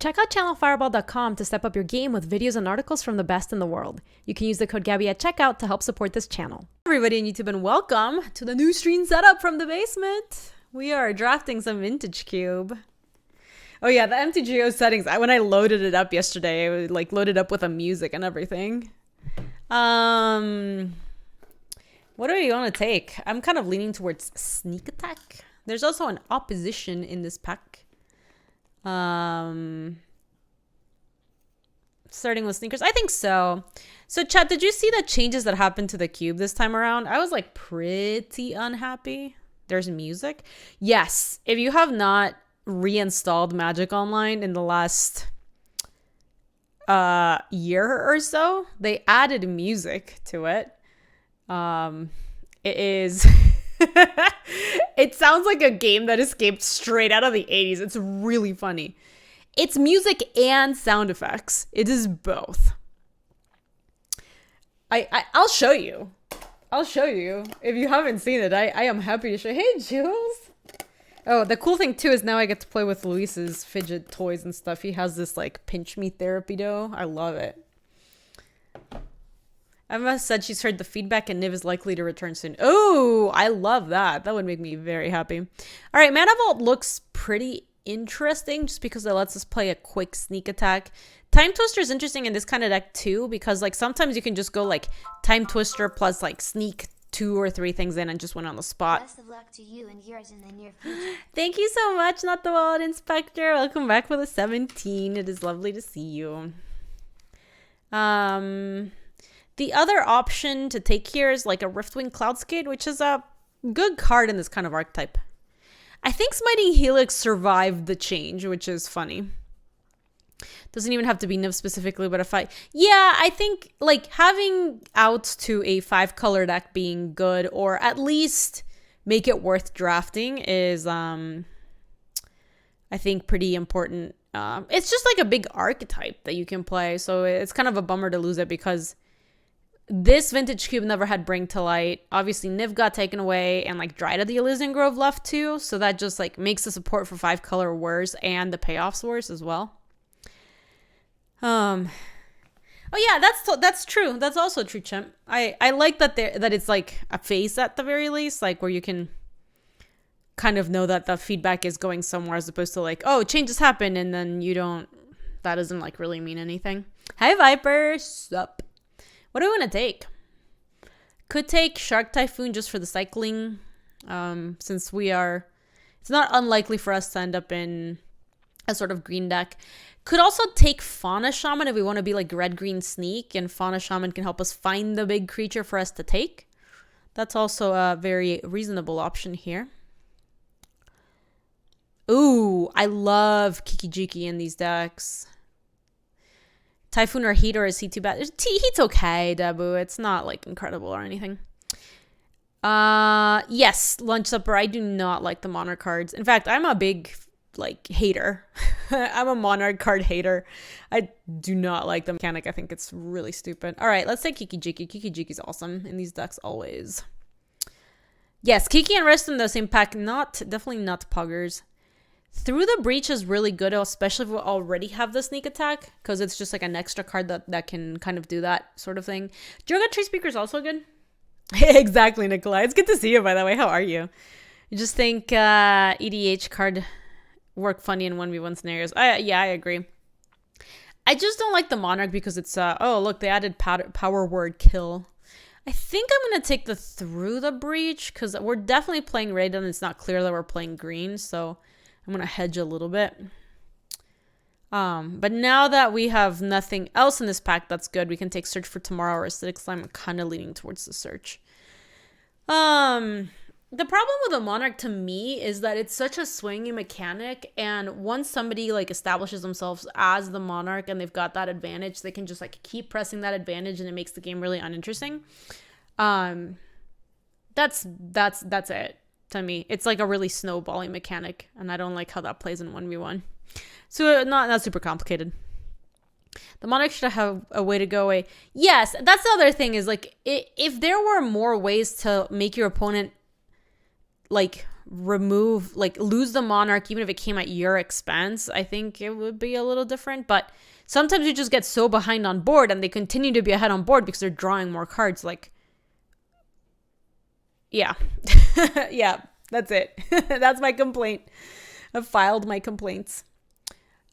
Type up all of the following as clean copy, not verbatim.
Check out channelfireball.com to step up your game with videos and articles from the best in the world. You can use the code Gaby at checkout to help support this channel. Everybody on YouTube, and welcome to the new stream setup from the basement. We are drafting some vintage cube. Oh yeah, the MTGO settings. When I loaded it up yesterday, it like loaded up with a music and everything. What do we want to take? I'm kind of leaning towards sneak attack. There's also an opposition in this pack. Starting with sneakers, I think so. So chat, did you see the changes that happened to the cube this time around? I was like pretty unhappy. There's music. Yes, if you have not reinstalled Magic Online in the last year or so, they added music to it. It is it sounds like a game that escaped straight out of the 80s. It's really funny. It's music and sound effects. It is both. I'll show you. I'll show you. If you haven't seen it, I am happy to show you. Hey, Jules. Oh, the cool thing too is now I get to play with Luis's fidget toys and stuff. He has this like pinch me therapy dough. I love it. Emma said she's heard the feedback and Niv is likely to return soon. Oh, I love that. That would make me very happy. All right, Mana Vault looks pretty interesting just because it lets us play a quick sneak attack. Time Twister is interesting in this kind of deck too because like sometimes you can just go like Time Twister plus like sneak 2 or 3 things in and just win on the spot. Best of luck to you and yours in the near future. Thank you so much, Not the Wallet Inspector. Welcome back for the 17. It is lovely to see you. The other option to take here is like a Riftwing Cloudskate, which is a good card in this kind of archetype. I think Smiting Helix survived the change, which is funny. Doesn't even have to be Niv specifically, but if I think like having out to a 5-color deck being good, or at least make it worth drafting is, I think pretty important. It's just like a big archetype that you can play. So it's kind of a bummer to lose it because this vintage cube never had Bring to Light. Obviously, Niv got taken away, and like Dryad of the Elysian Grove left too. So that just like makes the support for 5-color worse and the payoffs worse as well. Oh yeah, that's true. That's also true, Chimp. I like that it's like a phase at the very least, like where you can kind of know that the feedback is going somewhere as opposed to like, oh, changes happen and then that doesn't like really mean anything. Hi Viper, sup? What do we want to take? Could take Shark Typhoon just for the cycling. Since it's not unlikely for us to end up in a sort of green deck. Could also take Fauna Shaman if we want to be like red-green sneak, and Fauna Shaman can help us find the big creature for us to take. That's also a very reasonable option here. Ooh, I love Kiki-Jiki in these decks. Typhoon or Heat, or is he too bad? Heat's okay, Dabu. It's not like incredible or anything. Yes, Lunch Supper. I do not like the Monarch cards. In fact, I'm a big like hater. I'm a Monarch card hater. I do not like the mechanic. I think it's really stupid. All right, let's take Kiki-Jiki. Kiki-Jiki's awesome in these decks always. Yes, Kiki and Rest in the same pack. Definitely not Puggers. Through the Breach is really good, especially if we already have the sneak attack, because it's just like an extra card that can kind of do that sort of thing. Droga Tree Speaker is also good. Exactly, Nikolai. It's good to see you, by the way. How are you? You just think EDH card work funny in 1v1 scenarios. Yeah, I agree. I just don't like the Monarch because it's oh look, they added power word kill. I think I'm gonna take the Through the Breach because we're definitely playing red and it's not clear that we're playing green, so I'm gonna hedge a little bit. But now that we have nothing else in this pack that's good, we can take Search for Tomorrow or Acidic Slime. I'm kind of leaning towards the Search. The problem with the Monarch to me is that it's such a swingy mechanic, and once somebody like establishes themselves as the Monarch and they've got that advantage, they can just like keep pressing that advantage and it makes the game really uninteresting. That's it to me. It's like a really snowballing mechanic, and I don't like how that plays in 1v1. So not super complicated. The Monarch should have a way to go away. Yes, that's the other thing is like if there were more ways to make your opponent like remove, like lose the monarch even if it came at your expense, I think it would be a little different. But sometimes you just get so behind on board and they continue to be ahead on board because they're drawing more cards. Like, yeah. Yeah, that's it. That's my complaint. I've filed my complaints.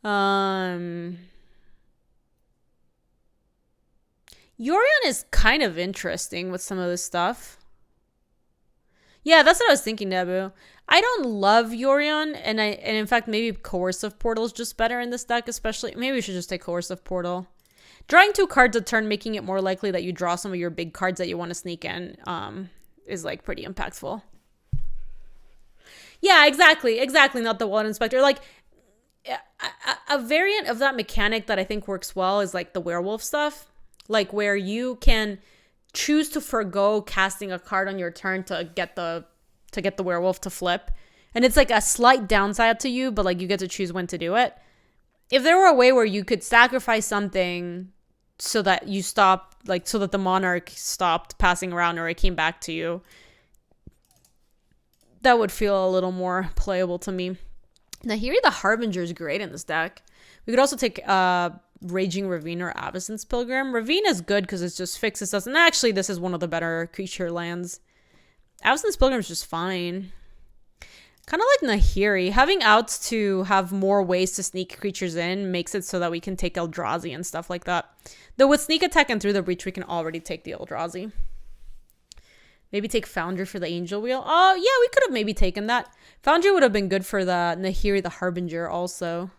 Yorion is kind of interesting with some of this stuff. Yeah, that's what I was thinking, Nebu. I don't love Yorion, and in fact maybe Coercive Portal is just better in this deck, especially. Maybe we should just take Coercive Portal. Drawing 2 cards a turn, making it more likely that you draw some of your big cards that you want to sneak in, is like pretty impactful. Yeah, exactly. Not the Wallet Inspector. Like, a variant of that mechanic that I think works well is like the werewolf stuff. Like where you can choose to forgo casting a card on your turn to get the werewolf to flip. And it's like a slight downside to you, but like you get to choose when to do it. If there were a way where you could sacrifice something so that you stopped, like so that the monarch stopped passing around or it came back to you, that would feel a little more playable to me. Nahiri the Harbinger is great in this deck. We could also take Raging Ravine or Avacyn's Pilgrim. Ravine is good because it just fixes us. And actually, this is one of the better creature lands. Avacyn's Pilgrim is just fine. Kind of like Nahiri. Having outs to have more ways to sneak creatures in makes it so that we can take Eldrazi and stuff like that. Though with Sneak Attack and Through the Breach, we can already take the Eldrazi. Maybe take Foundry for the Angel Wheel. Oh, yeah, we could have maybe taken that. Foundry would have been good for the Nahiri the Harbinger also.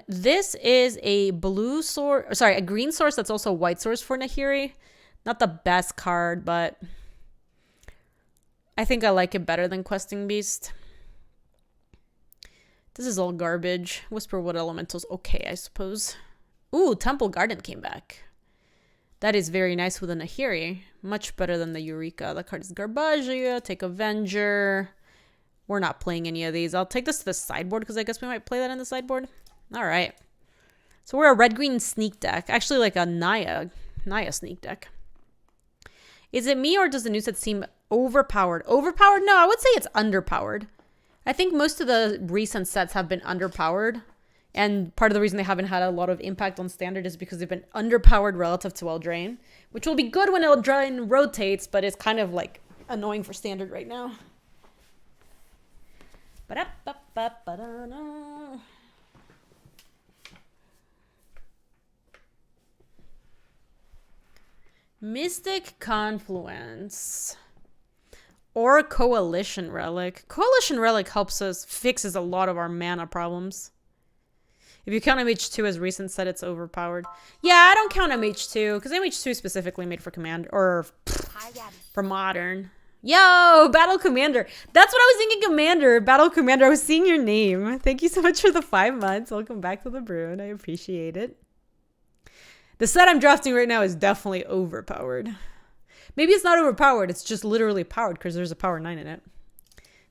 This is a blue source, sorry, a green source that's also a white source for Nahiri. Not the best card, but I think I like it better than Questing Beast. This is all garbage. Whisperwood Elemental's okay, I suppose. Ooh, Temple Garden came back. That is very nice with a Nahiri. Much better than the Eureka. That card is Garbagia. Take Avenger. We're not playing any of these. I'll take this to the sideboard because I guess we might play that in the sideboard. All right. So we're a red-green sneak deck. Actually, like a Naya sneak deck. Is it me or does the new set seem overpowered? Overpowered? No, I would say it's underpowered. I think most of the recent sets have been underpowered. And part of the reason they haven't had a lot of impact on Standard is because they've been underpowered relative to Eldraine. Which will be good when Eldraine rotates, but it's kind of like annoying for Standard right now. Mystic Confluence or Coalition Relic. Coalition Relic helps us fixes a lot of our mana problems. If you count MH2 as recent set, it's overpowered. Yeah, I don't count MH2 because MH2 is specifically made for Command or for Modern. Yo, Battle Commander. That's what I was thinking, Commander. Battle Commander. I was seeing your name. Thank you so much for the 5 months. Welcome back to the Bruin. I appreciate it. The set I'm drafting right now is definitely overpowered. Maybe it's not overpowered. It's just literally powered because there's a power 9 in it.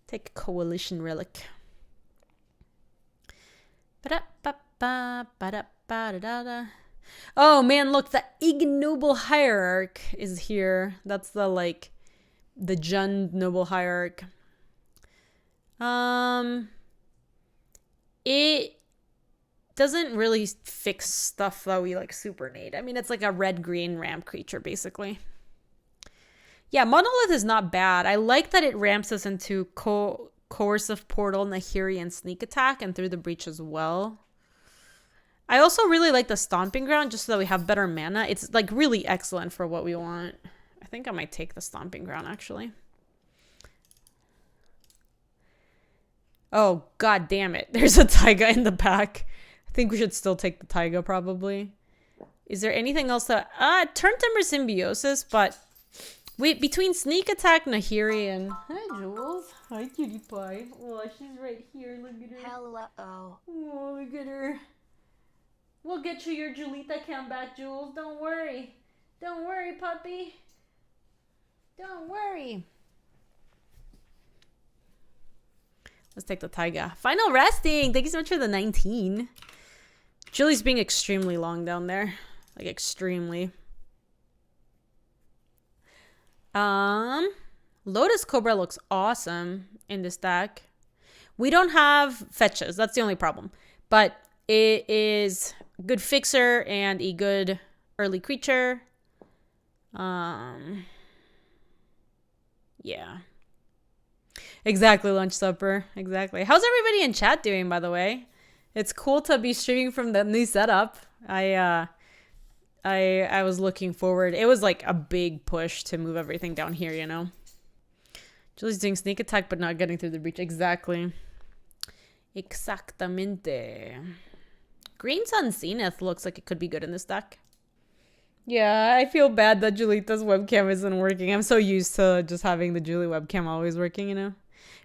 Take a Coalition Relic. Oh, man, look. The Ignoble Hierarch is here. That's the, like... the Jund Noble Hierarch. It doesn't really fix stuff that we like super need. I mean, it's like a red-green ramp creature, basically. Yeah, Monolith is not bad. I like that it ramps us into Coercive Portal, Nahiri, and Sneak Attack, and Through the Breach as well. I also really like the Stomping Ground, just so that we have better mana. It's like really excellent for what we want. I think I might take the Stomping Ground, actually. Oh, god damn it. There's a Taiga in the back. I think we should still take the Taiga, probably. Is there anything else that... Turntimber Symbiosis, but... Wait, between Sneak Attack, Nahiri, and... Hi, Jules. Hi, cutie pie. Oh, she's right here. Look at her. Hello. Oh, look at her. We'll get you your Julita cam back, Jules. Don't worry. Don't worry, puppy. Don't worry. Let's take the Taiga. Final resting. Thank you so much for the 19. Julie's being extremely long down there. Like, extremely. Lotus Cobra looks awesome in this deck. We don't have fetches. That's the only problem. But it is a good fixer and a good early creature. Yeah. Exactly, lunch supper. Exactly. How's everybody in chat doing, by the way? It's cool to be streaming from the new setup. I was looking forward. It was like a big push to move everything down here, you know? Julie's doing sneak attack but not getting through the breach. Exactly. Exactamente. Green Sun Zenith looks like it could be good in this deck. Yeah, I feel bad that Julita's webcam isn't working. I'm so used to just having the Julie webcam always working, you know?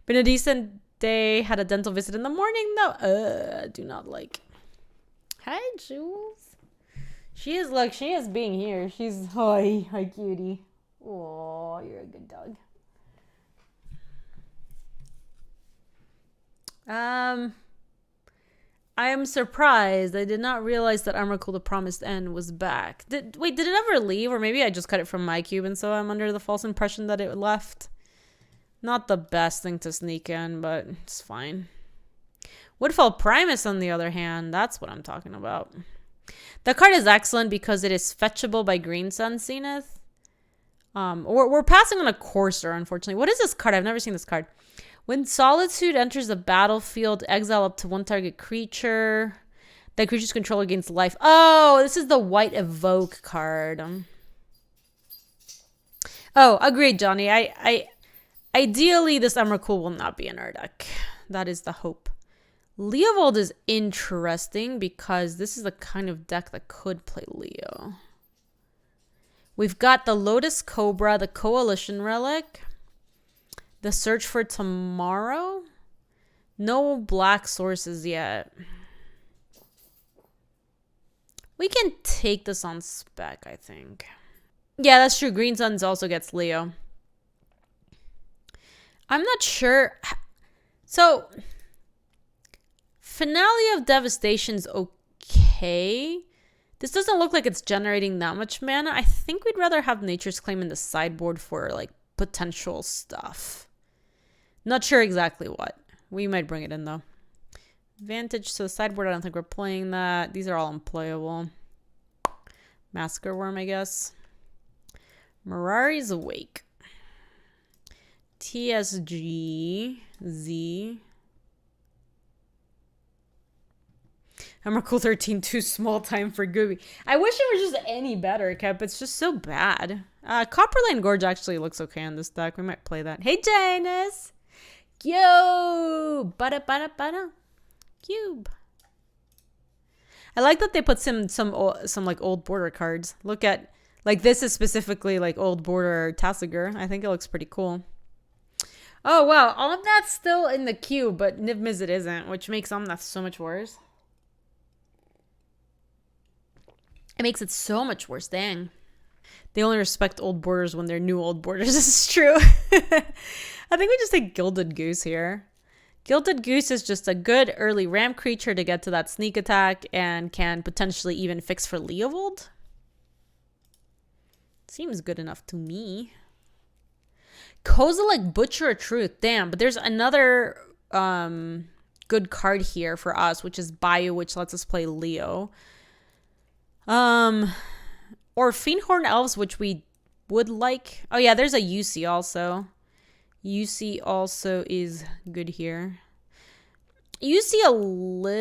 Been a decent day. Had a dental visit in the morning, though. Do not like. Hi, Jules. She is being here. She's, hi, cutie. Oh, you're a good dog. I am surprised. I did not realize that Armorcool the Promised End was back. Did it ever leave? Or maybe I just cut it from my cube and so I'm under the false impression that it left. Not the best thing to sneak in, but it's fine. Woodfall Primus, on the other hand, that's what I'm talking about. The card is excellent because it is fetchable by Green Sun Zenith. We're passing on a Courser, unfortunately. What is this card? I've never seen this card. When Solitude enters the battlefield, exile up to one target creature. That creature's controller gains life. Oh, this is the white evoke card. Oh, agreed, Johnny. Ideally, this Emrakul will not be in our deck. That is the hope. Leovold is interesting because this is the kind of deck that could play Leo. We've got the Lotus Cobra, the Coalition Relic. The Search for Tomorrow? No black sources yet. We can take this on spec, I think. Yeah, that's true. Green Suns also gets Leo. I'm not sure. So, Finale of Devastation's okay. This doesn't look like it's generating that much mana. I think we'd rather have Nature's Claim in the sideboard for, like, potential stuff. Not sure exactly what. We might bring it in, though. Vantage to the sideboard. I don't think we're playing that. These are all unplayable. Massacre Worm, I guess. Mirari's Awake. TSG. Z. Emrakul 13, too small time for Gaby. I wish it was just any better, Kep. It's just so bad. Copperline Gorge actually looks okay on this deck. We might play that. Hey, Janus! Yo! Bada. Cube. I like that they put some like old border cards. Look at, like, this is specifically like old border Tassiger. I think it looks pretty cool. Oh, wow. All of that's still in the cube, but Niv Mizzet isn't, which makes Omnath so much worse. It makes it so much worse. Dang. They only respect old borders when they're new old borders. This is true. I think we just take Gilded Goose here. Gilded Goose is just a good early ramp creature to get to that sneak attack and can potentially even fix for Leovold. Seems good enough to me. Kozilek Butcher of Truth. Damn, but there's another good card here for us, which is Bayou, which lets us play Leo. Or Fiendhorn Elves, which we would like. Oh yeah, there's a UC also. UC also is good here. UC a little...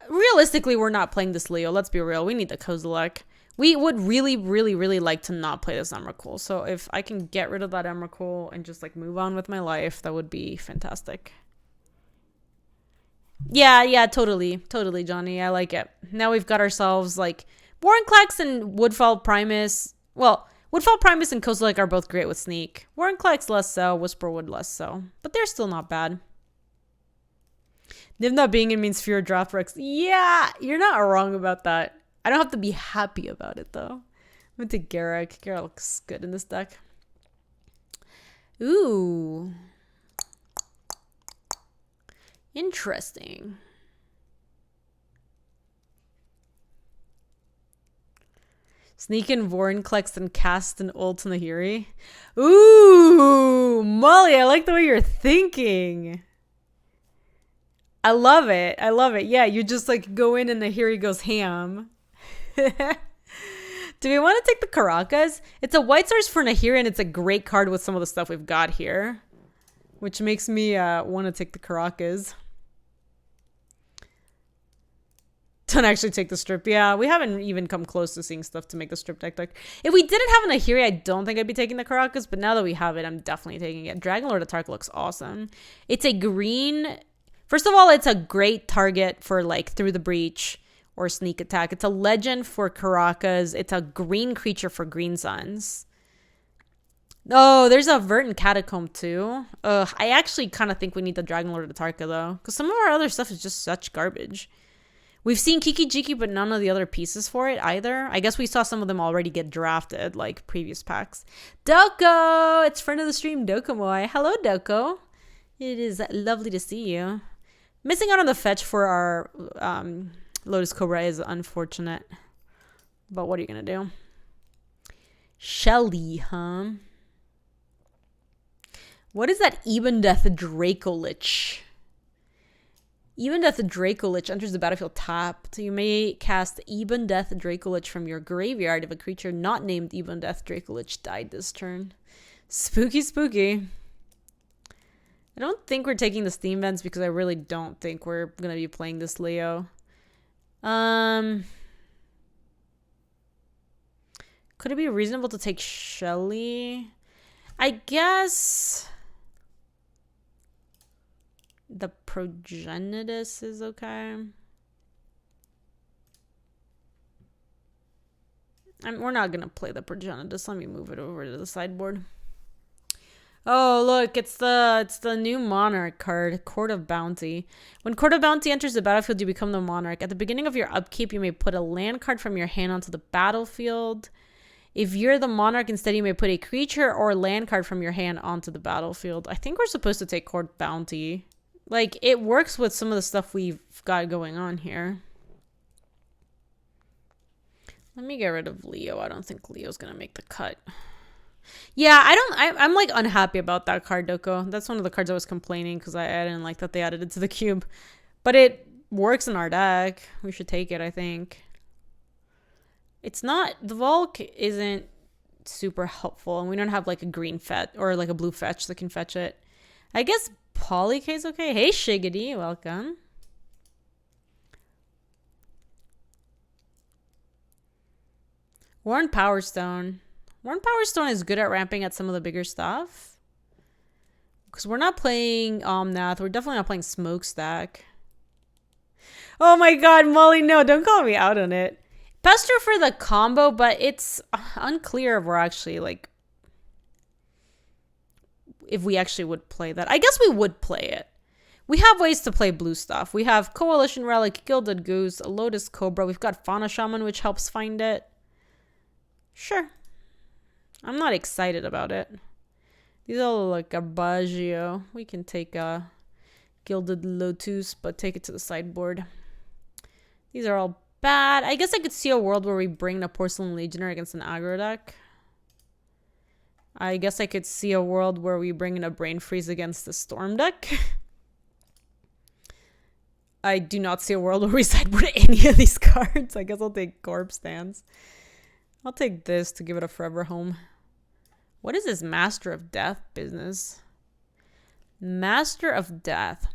Realistically, we're not playing this Leo. Let's be real. We need the Kozilek. We would really, really, really like to not play this Emrakul. So if I can get rid of that Emrakul and just like move on with my life, that would be fantastic. Yeah, totally, Johnny. I like it. Now we've got ourselves like Warrenclax and Woodfall Primus. Well, Woodfall Primus and Kozilek are both great with Sneak. Warrenclax less so, Whisperwood less so. But they're still not bad. Niv not being in means fewer draft wrecks. Yeah, you're not wrong about that. I don't have to be happy about it, though. I'm going to take Garruk. Garruk looks good in this deck. Ooh. Interesting. Sneak in Vorinclex and cast an ult on the Hiri. Ooh, Molly, I like the way you're thinking. I love it. I love it. Yeah, you just like go in and the Hiri goes ham. Do we want to take the Caracas? It's a white source for Nahiri, and it's a great card with some of the stuff we've got here. Which makes me want to take the Caracas. Don't actually take the strip. Yeah, we haven't even come close to seeing stuff to make the strip deck. If we didn't have a Nahiri, I don't think I'd be taking the Caracas. But now that we have it, I'm definitely taking it. Dragonlord Atark looks awesome. It's a green... First of all, it's a great target for like Through the Breach or Sneak Attack. It's a legend for Caracas. It's a green creature for Green Suns. Oh, there's a Verdant Catacomb too. I actually kind of think we need the Dragonlord Atarka though, because some of our other stuff is just such garbage. We've seen Kiki Jiki, but none of the other pieces for it either. I guess we saw some of them already get drafted, like previous packs. Doko! It's friend of the stream, Dokomoy. Hello, Doko. It is lovely to see you. Missing out on the fetch for our Lotus Cobra is unfortunate. But what are you going to do? Shelly, huh? What is that Eben Death Dracolich? Eben Death Dracolich enters the battlefield tapped. You may cast Eben Death Dracolich from your graveyard if a creature not named Eben Death Dracolich died this turn. Spooky, spooky. I don't think we're taking the Steam Vents because I really don't think we're going to be playing this Leo. Could it be reasonable to take Shelly? I guess... The Progenitus is okay. We're not going to play the Progenitus. Let me move it over to the sideboard. Oh, look, it's the new Monarch card, Court of Bounty. When Court of Bounty enters the battlefield, you become the Monarch. At the beginning of your upkeep, you may put a land card from your hand onto the battlefield. If you're the Monarch, instead you may put a creature or land card from your hand onto the battlefield. I think we're supposed to take Court Bounty. Like, it works with some of the stuff we've got going on here. Let me get rid of Leo. I don't think Leo's gonna make the cut. Yeah, I'm like unhappy about that card, Doko. That's one of the cards I was complaining because I didn't like that they added it to the cube. But it works in our deck. We should take it, I think. It's not... The Volk isn't super helpful, and we don't have like a green fetch or like a blue fetch that can fetch it. I guess Polyk's okay. Hey, Shiggity, welcome. Worn Power Stone. Worn Power Stone is good at ramping at some of the bigger stuff. Because we're not playing Omnath. We're definitely not playing Smokestack. Oh my god, Molly, no, don't call me out on it. Pester for the combo, but it's unclear if we're actually, like... If we actually would play that. I guess we would play it. We have ways to play blue stuff. We have Coalition Relic, Gilded Goose, a Lotus Cobra. We've got Fauna Shaman, which helps find it. Sure. I'm not excited about it. These all look like Garbaggio. We can take a Gilded Lotus, but take it to the sideboard. These are all bad. I guess I could see a world where we bring a Porcelain Legionnaire against an aggro deck. I guess I could see a world where we bring in a Brain Freeze against the Storm deck. I do not see a world where we sideboard any of these cards. I guess I'll take Corpse Dance. I'll take this to give it a forever home. What is this Master of Death business? Master of Death.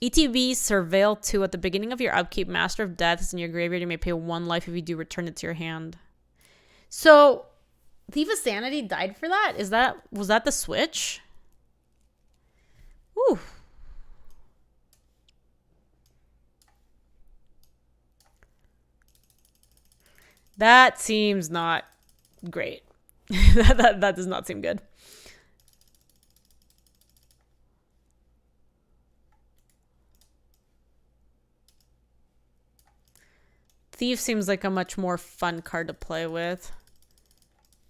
ETB Surveil 2. At the beginning of your upkeep, Master of Death is in your graveyard. You may pay 1 life. If you do, return it to your hand. So, Thief of Sanity died for that? Was that the switch? Ooh. That seems not great. that does not seem good. Thief seems like a much more fun card to play with.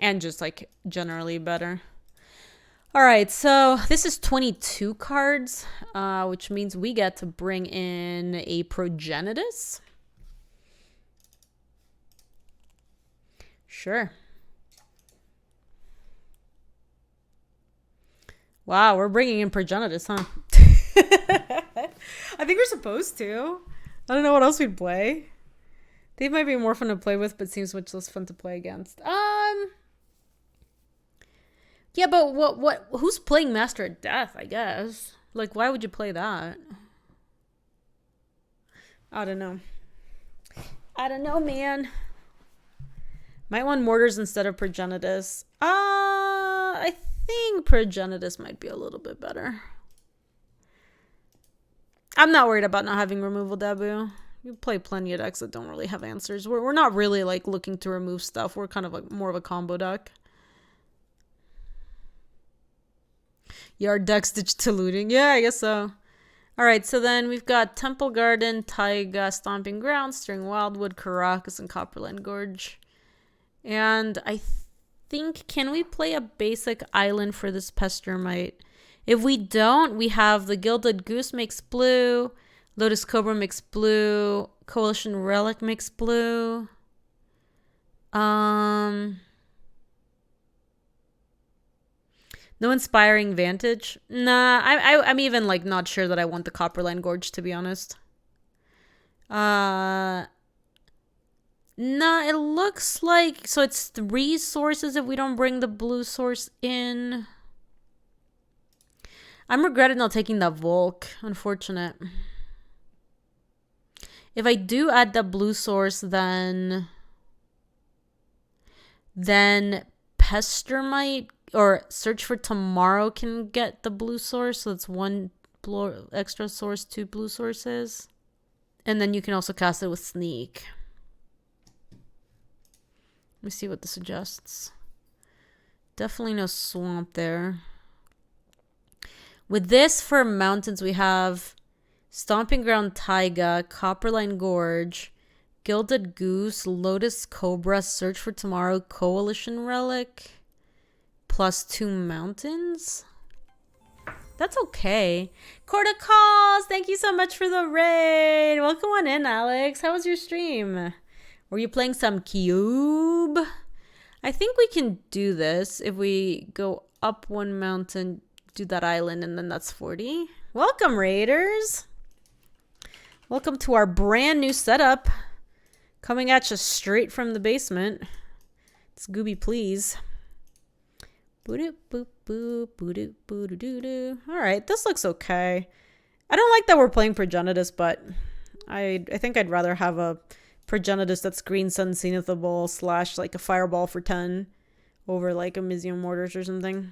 And just like generally better. Alright, so this is 22 cards, which means we get to bring in a Progenitus. Sure. Wow, we're bringing in Progenitus, huh? I think we're supposed to. I don't know what else we'd play. They might be more fun to play with, but seems much less fun to play against. Yeah, but who's playing Master of Death, I guess? Like, why would you play that? I don't know. I don't know, man. Might want Mortars instead of Progenitus. I think Progenitus might be a little bit better. I'm not worried about not having removal debut. You play plenty of decks that don't really have answers. We're not really like looking to remove stuff. We're kind of like more of a combo deck. Yard deck stitched to looting. Yeah, I guess so. Alright, so then we've got Temple Garden, Taiga, Stomping Ground, Stirring Wildwood, Caracas, and Copperland Gorge. And I think, can we play a basic island for this Pestermite? If we don't, we have the Gilded Goose makes blue, Lotus Cobra makes blue, Coalition Relic makes blue. No Inspiring Vantage. Nah, I'm even like not sure that I want the Copperland Gorge, to be honest. Nah, it looks like, so it's 3 sources if we don't bring the blue source in. I'm regretting not taking that Volk. Unfortunate. If I do add the blue source, then Pestermite or Search for Tomorrow can get the blue source. So it's 1 extra source, 2 blue sources. And then you can also cast it with Sneak. Let me see what this suggests. Definitely no Swamp there. With this, for mountains, we have Stomping Ground Taiga, Copperline Gorge, Gilded Goose, Lotus Cobra, Search for Tomorrow, Coalition Relic, plus 2 mountains. That's okay. Corda Calls, thank you so much for the raid. Welcome on in, Alex. How was your stream? Were you playing some Cube? I think we can do this if we go up 1 mountain, do that island, and then that's 40. Welcome, Raiders. Welcome to our brand new setup. Coming at you straight from the basement. It's Gaby, please. Alright, this looks okay. I don't like that we're playing Progenitus, but I think I'd rather have a Progenitus that's Green Sun Zenithable / like a Fireball for 10 over like a Mizium Mortars or something.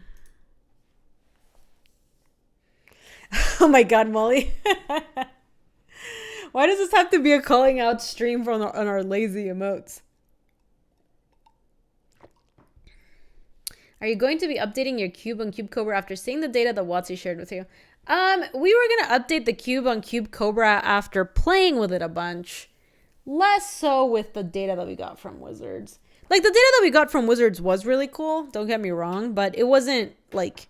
Oh my god, Molly. Why does this have to be a calling out stream on our lazy emotes? Are you going to be updating your cube on Cube Cobra after seeing the data that Watsy shared with you? We were going to update the cube on Cube Cobra after playing with it a bunch. Less so with the data that we got from Wizards. Like, the data that we got from Wizards was really cool, don't get me wrong, but it wasn't, like,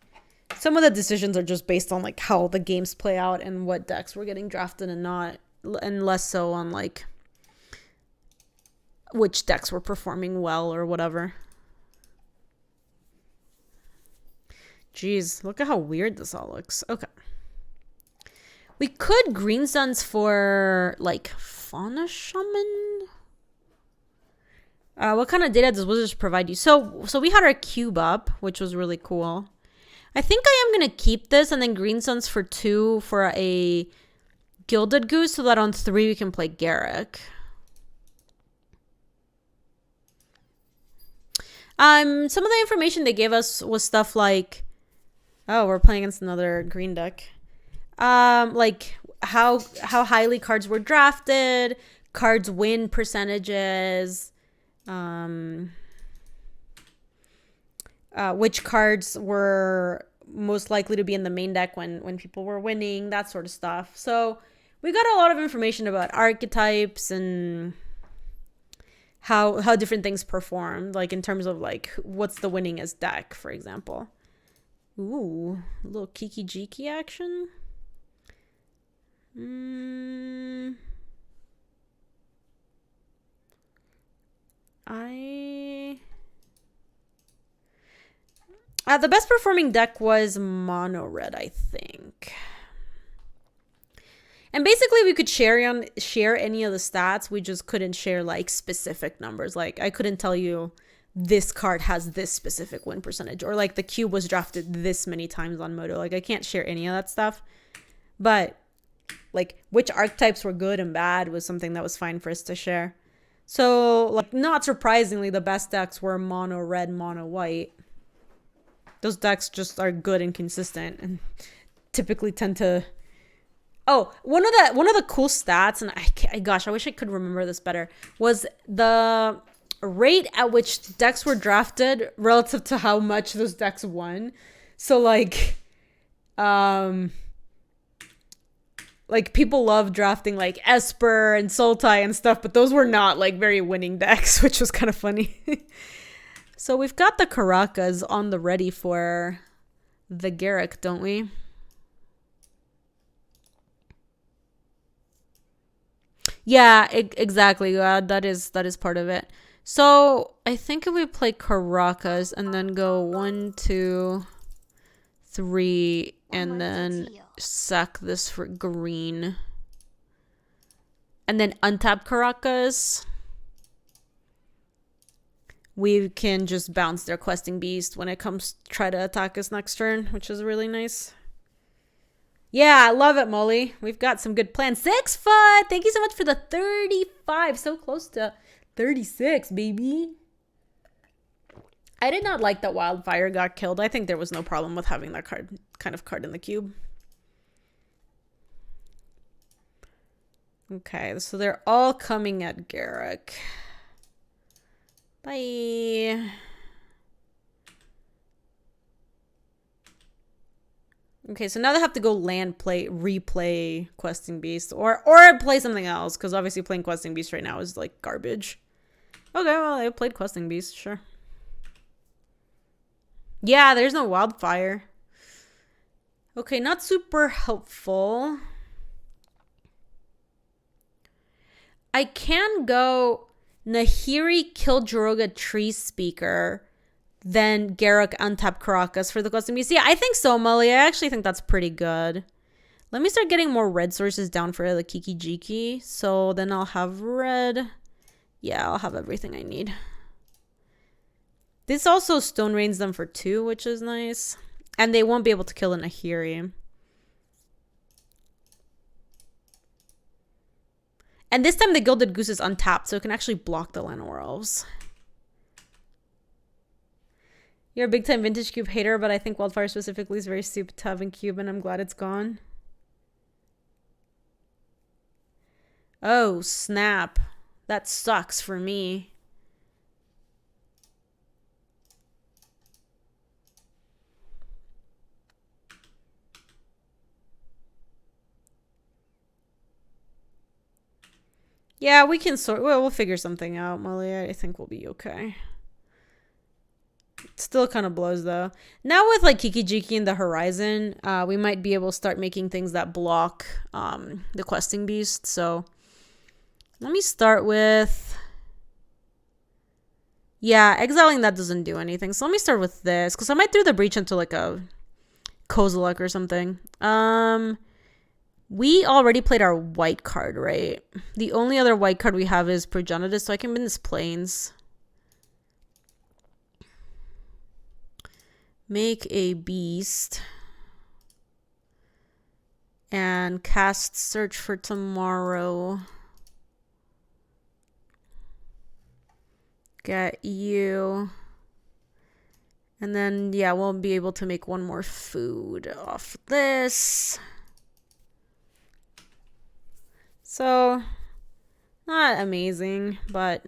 some of the decisions are just based on, like, how the games play out and what decks were getting drafted and not, and less so on, like, which decks were performing well or whatever. Jeez, look at how weird this all looks. Okay. We could Green Suns for, like, Fauna Shaman? What kind of data does Wizards provide you? So we had our cube up, which was really cool. I think I am going to keep this and then Green Suns for 2 for a Gilded Goose so that on 3 we can play Garruk. Some of the information they gave us was stuff like, oh, we're playing against another green deck. Like how highly cards were drafted, cards win percentages, which cards were most likely to be in the main deck when people were winning, that sort of stuff. So we got a lot of information about archetypes and how different things perform, like in terms of like what's the winningest deck, for example. Ooh, a little Kiki Jiki action. I The best performing deck was mono red, I think. And basically we could share any of the stats. We just couldn't share like specific numbers. Like I couldn't tell you this card has this specific win percentage, or like the cube was drafted this many times on Moto. Like I can't share any of that stuff. But like which archetypes were good and bad was something that was fine for us to share. So like not surprisingly, the best decks were mono red, mono white. Those decks just are good and consistent and typically tend to... Oh, one of the cool stats, and I wish I could remember this better, was the rate at which decks were drafted relative to how much those decks won. So like people love drafting like Esper and Sultai and stuff, but those were not like very winning decks, which was kind of funny. So we've got the Caracas on the ready for the Garrick, don't we? Yeah, exactly. That is part of it. So I think if we play Caracas and then go 1, 2, 3, and then sack this for green, and then untap Caracas, we can just bounce their questing beast when it comes to try to attack us next turn, which is really nice. Yeah, I love it, Molly. We've got some good plans. 6 foot! Thank you so much for the 35. So close to 36, baby. I did not like that Wildfire got killed. I think there was no problem with having that kind of card in the cube. Okay, so they're all coming at Garrick. Bye. Okay, so now they have to go land replay Questing Beast or play something else, because obviously playing Questing Beast right now is like garbage. Okay, well, they played Questing Beast, sure. Yeah, there's no Wildfire. Okay, not super helpful. I can go Nahiri, Kildroga, Tree Speaker, then Garrick, untap Caracas for the Questing Beast. Yeah, I think so, Molly. I actually think that's pretty good. Let me start getting more red sources down for the Kiki Jiki. So then I'll have red. Yeah, I'll have everything I need. This also Stone Rains them for 2, which is nice. And they won't be able to kill a Nahiri. And this time the Gilded Goose is untapped, so it can actually block the Llanowar Elves. You're a big time Vintage Cube hater, but I think Wildfire specifically is very stupid to have in Cube, and I'm glad it's gone. Oh, snap. That sucks for me. Yeah, we can we'll figure something out, Molly. I think we'll be okay. It still kind of blows though. Now with like Kiki Jiki in the horizon, we might be able to start making things that block the Questing Beast. So let me start with... Yeah, exiling that doesn't do anything. So let me start with this, because I might throw the Breach into like a Kozilek or something. We already played our white card, right? The only other white card we have is Progenitus, so I can win this Plains. Make a beast. And cast Search for Tomorrow. Get you. And then, yeah, we'll be able to make one more food off this. So, not amazing, but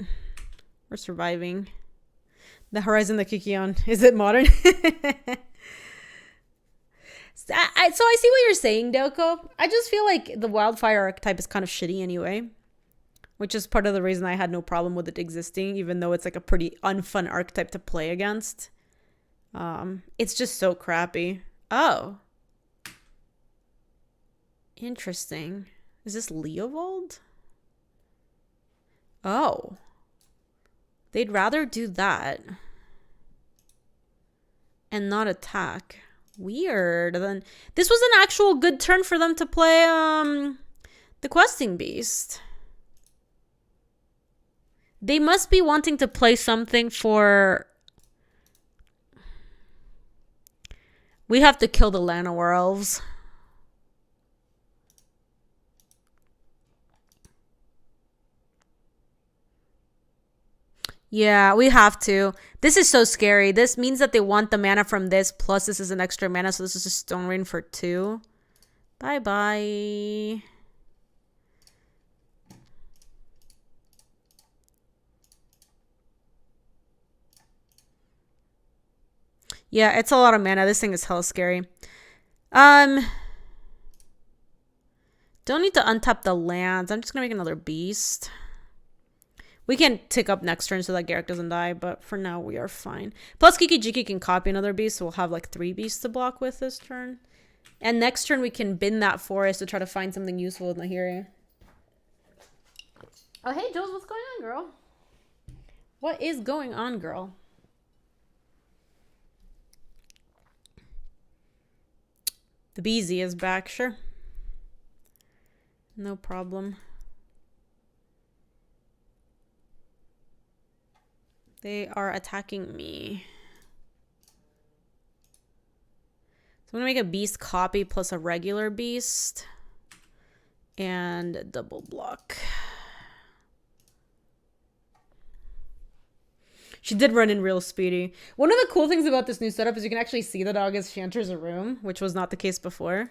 we're surviving. The Horizon, the Kikion. Is it modern? So I see what you're saying, Delco. I just feel like the Wildfire archetype is kind of shitty anyway. Which is part of the reason I had no problem with it existing, even though it's like a pretty unfun archetype to play against. It's just so crappy. Oh. Interesting. Is this Leovold? Oh. They'd rather do that. and not attack. Weird. Then this was an actual good turn for them to play the questing beast. They must be wanting to play something for... We have to kill the Llanowar elves. Yeah, we have to. This is so scary. This means that they want the mana from this, plus this is an extra mana, so this is a Stone Rain for 2. Bye-bye. Yeah, it's a lot of mana. This thing is hella scary. Don't need to untap the lands. I'm just gonna make another beast. We can tick up next turn so that Garruk doesn't die, but for now we are fine. Plus Kiki Jiki can copy another beast, so we'll have like 3 beasts to block with this turn. And next turn we can bin that forest to try to find something useful in the area. Oh, hey, Jules, what's going on, girl? What is going on, girl? The Beezy is back, sure. No problem. They are attacking me. So I'm gonna make a beast copy plus a regular beast. And a double block. She did run in real speedy. One of the cool things about this new setup is you can actually see the dog as she enters a room, which was not the case before.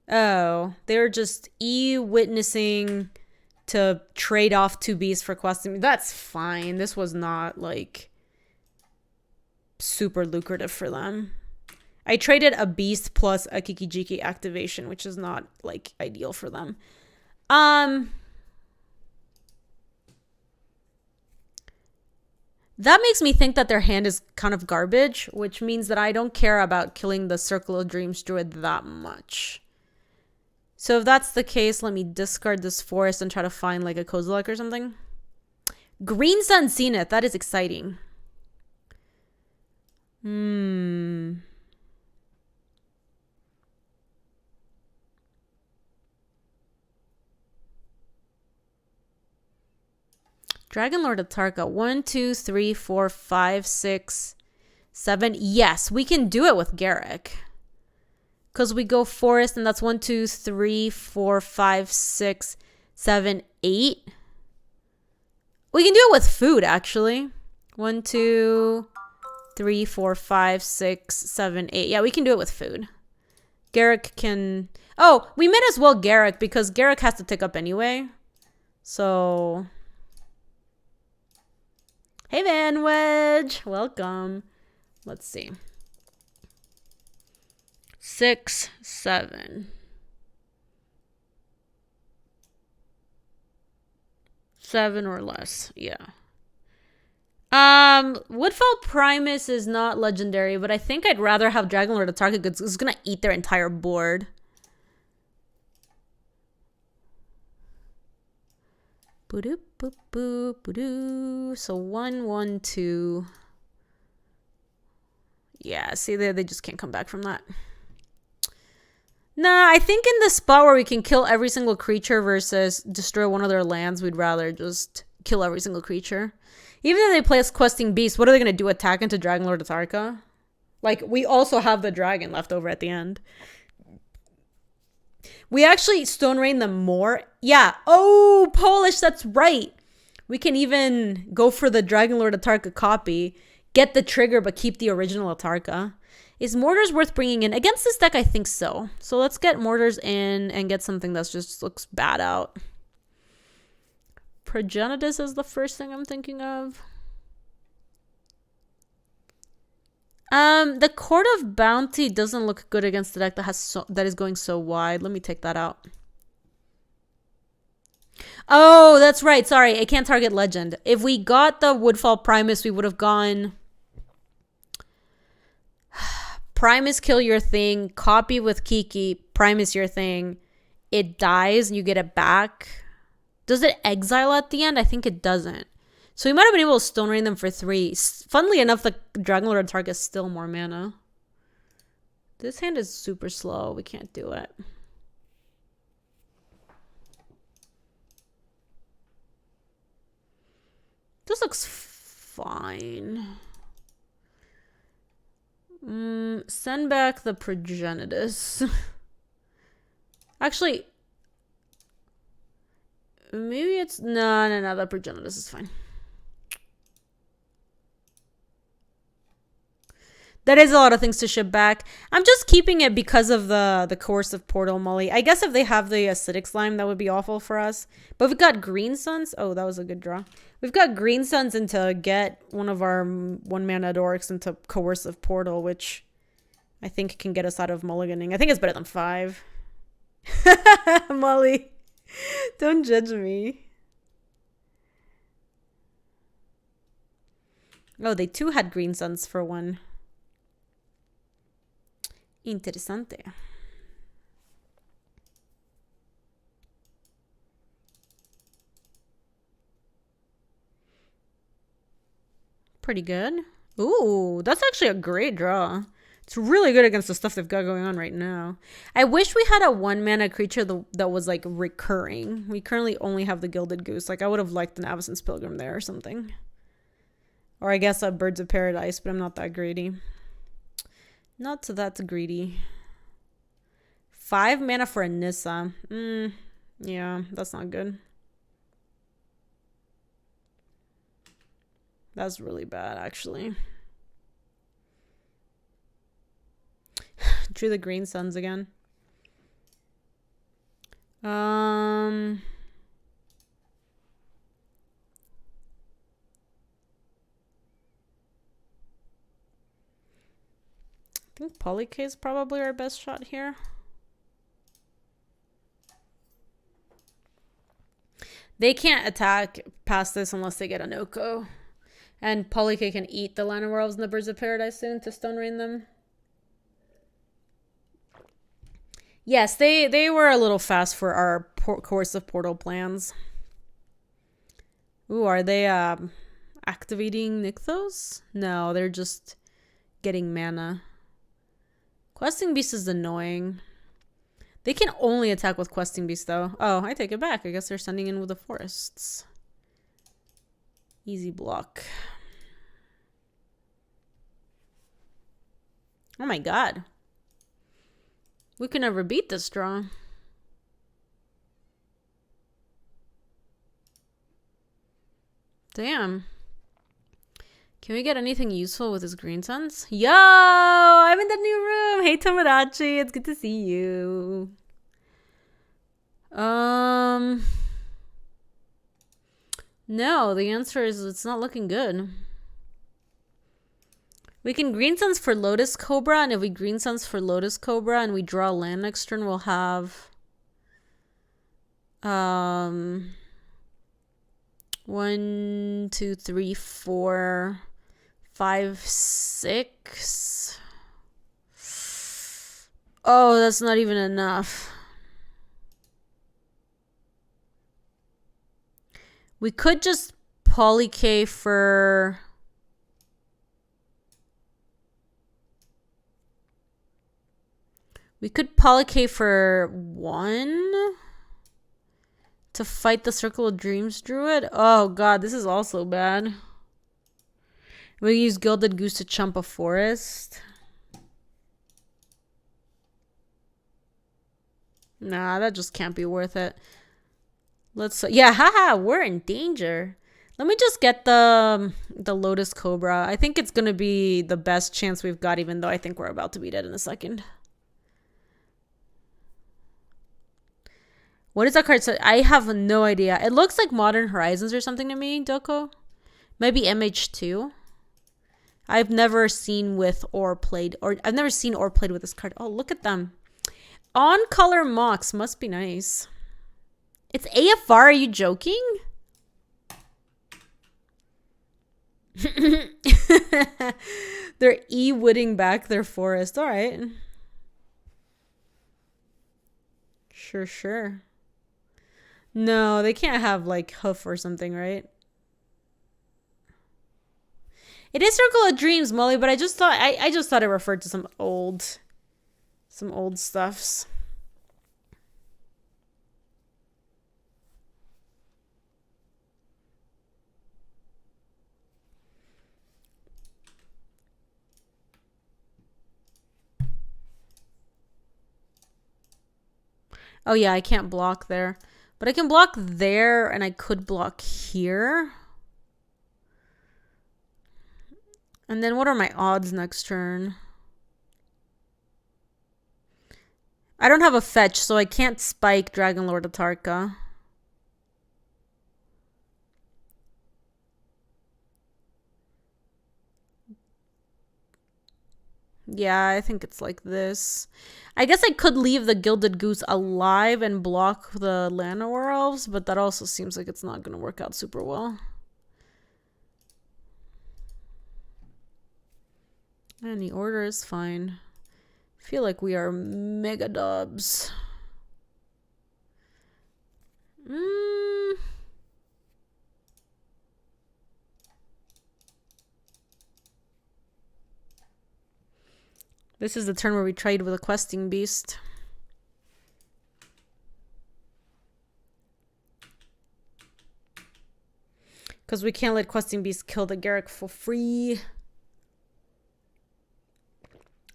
Oh, they're just e-witnessing to trade off 2 beasts for questing. That's fine. This was not like super lucrative for them. I traded a beast plus a Kikijiki activation, which is not like ideal for them. That makes me think that their hand is kind of garbage, which means that I don't care about killing the Circle of Dreams Druid that much. So if that's the case, let me discard this forest and try to find like a Kozilek or something. Green Sun Zenith, that is exciting. Dragon Lord Atarka. 1, 2, 3, 4, 5, 6, 7. Yes, we can do it with Garruk. Because we go forest, and that's 1, 2, 3, 4, 5, 6, 7, 8. We can do it with food, actually. 1, 2, 3, 4, 5, 6, 7, 8. Yeah, we can do it with food. Garruk can... Oh, we might as well Garruk, because Garruk has to tick up anyway. So... Hey, Van Wedge. Welcome. Let's see. 6, 7. 7 or less. Yeah. Woodfall Primus is not legendary, but I think I'd rather have Dragonlord Atarka because it's gonna eat their entire board. Boo-doo, boo-boo, boo-doo. So 1, 1, 2. Yeah, see, they just can't come back from that. Nah, I think in the spot where we can kill every single creature versus destroy one of their lands, we'd rather just kill every single creature. Even if they play as Questing Beast, what are they going to do? Attack into Dragonlord Atarka? Like, we also have the dragon left over at the end. We actually Stone Rain them more. Yeah. Oh, Polish, that's right. We can even go for the Dragonlord Atarka copy, get the trigger, but keep the original Atarka. Is Mortars worth bringing in? Against this deck, I think so. So let's get Mortars in and get something that just looks bad out. Progenitus is the first thing I'm thinking of. The Court of Bounty doesn't look good against the deck that is going so wide. Let me take that out. Oh, that's right. Sorry, it can't target Legend. If we got the Woodfall Primus, we would have gone Primus, kill your thing, copy with Kiki, Primus your thing. It dies and you get it back. Does it exile at the end? I think it doesn't. So we might have been able to Stone Rain them for 3. Funnily enough, the Dragon Lord Target is still more mana. This hand is super slow. We can't do it. This looks fine. Send back the Progenitus. Actually, maybe it's... No. The Progenitus is fine. That is a lot of things to ship back. I'm just keeping it because of the Coercive Portal, Molly. I guess if they have the Acidic Slime, that would be awful for us. But we've got Green Suns. Oh, that was a good draw. We've got Green Suns into get one of our 1-mana dorks into Coercive Portal, which I think can get us out of mulliganing. I think it's better than 5. Molly, don't judge me. Oh, they too had Green Suns for 1. Interesante. Pretty good. Ooh, that's actually a great draw. It's really good against the stuff they've got going on right now. I wish we had a 1-mana creature that was like recurring. We currently only have the Gilded Goose. Like I would have liked an Avacyn's Pilgrim there or something. Or I guess a Birds of Paradise, but I'm not that greedy. Not that greedy. 5 mana for a Nissa. Yeah, that's not good. That's really bad, actually. Drew the Green Suns again. I think Polyk is probably our best shot here. They can't attack past this unless they get an Oko. And Polyk can eat the Land of Werewolves and the Birds of Paradise soon to Stone Rain them. Yes, they were a little fast for our Coercive Portal plans. Ooh, are they activating Nykthos? No, they're just getting mana. Questing Beast is annoying. They can only attack with Questing Beast, though. Oh, I take it back. I guess they're sending in with the forests. Easy block. Oh my god. We can never beat this draw. Damn. Can we get anything useful with his Green Suns? Yo! I'm in the new room! Hey, Tomodachi! It's good to see you. No, the answer is it's not looking good. We can Green Suns for Lotus Cobra, and if we Green Suns for Lotus Cobra and we draw land next turn, we'll have 1, 2, 3, 4, 5, 6. Oh, that's not even enough. We could just Polyk for... We could Polyk for 1 to fight the Circle of Dreams Druid. Oh god, this is also bad. We use Gilded Goose to chump a forest. Nah, that just can't be worth it. Let's... Yeah, haha, we're in danger. Let me just get the Lotus Cobra. I think it's going to be the best chance we've got, even though I think we're about to be dead in a second. What is that card? So I have no idea. It looks like Modern Horizons or something to me, Doko. Maybe MH2. I've never seen with or played, or I've never seen or played with this card. Oh, look at them. On color Mox must be nice. It's AFR, are you joking? They're E-wooding back their forest. All right. Sure. No, they can't have like hoof or something, right? It is Circle of Dreams, Molly, but I just thought it referred to some old stuffs. Oh yeah, I can't block there. But I can block there, and I could block here. And then what are my odds next turn? I don't have a fetch, so I can't spike Dragon Lord Atarka. Yeah, I think it's like this. I guess I could leave the Gilded Goose alive and block the Llanowar Elves, but that also seems like it's not going to work out super well. And the order is fine. I feel like we are mega dubs. This is the turn where we trade with a questing beast. Because we can't let questing beast kill the Garruk for free.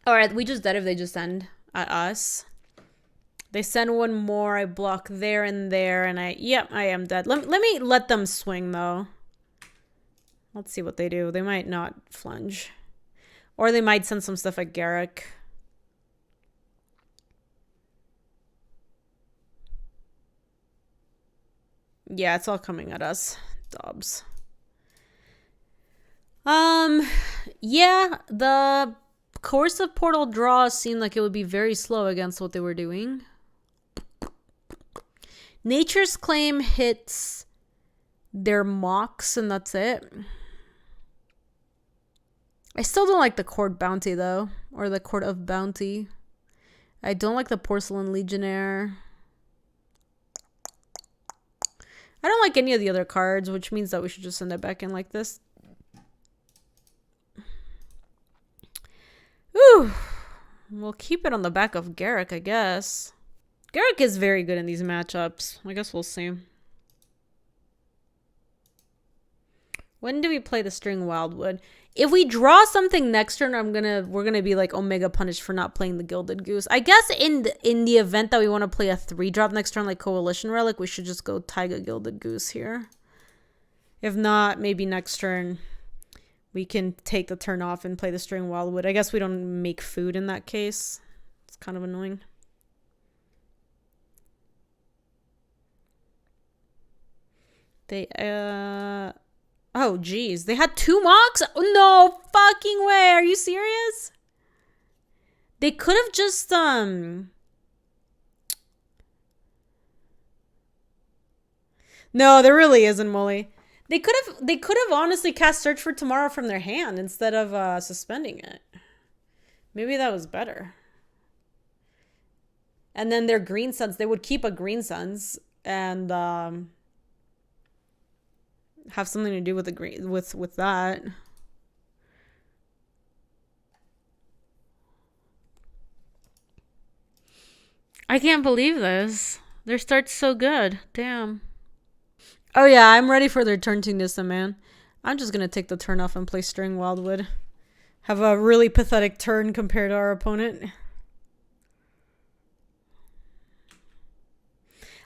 Alright, we just dead if they just send at us. They send one more, I block there and there, and I am dead. Let me let them swing, though. Let's see what they do. They might not flunge. Or they might send some stuff at Garruk. Yeah, it's all coming at us. Dobbs. Yeah, the coercive portal draw seemed like it would be very slow against what they were doing. Nature's Claim hits their mocks, and that's it. I still don't like the Court Bounty, though. Or the Court of Bounty. I don't like the Porcelain Legionnaire. I don't like any of the other cards, which means that we should just send it back in like this. Ooh. We'll keep it on the back of Garruk, I guess. Garruk is very good in these matchups. I guess we'll see. When do we play the String Wildwood? If we draw something next turn, we're gonna be like Omega punished for not playing the Gilded Goose. I guess in the event that we want to play a 3-drop next turn, like Coalition Relic, we should just go Taiga Gilded Goose here. If not, maybe next turn we can take the turn off and play the String Wildwood. I guess we don't make food in that case. It's kind of annoying. They oh, geez. They had 2 mocks? No fucking way. Are you serious? They could have just, No, there really isn't, Molly. They could have honestly cast Search for Tomorrow from their hand instead of suspending it. Maybe that was better. And then their Green Suns, they would keep a Green Suns and have something to do with the green with that. I can't believe this. Their start's so good. Damn. Oh yeah, I'm ready for their turn to Nissa, man. I'm just gonna take the turn off and play String Wildwood. Have a really pathetic turn compared to our opponent.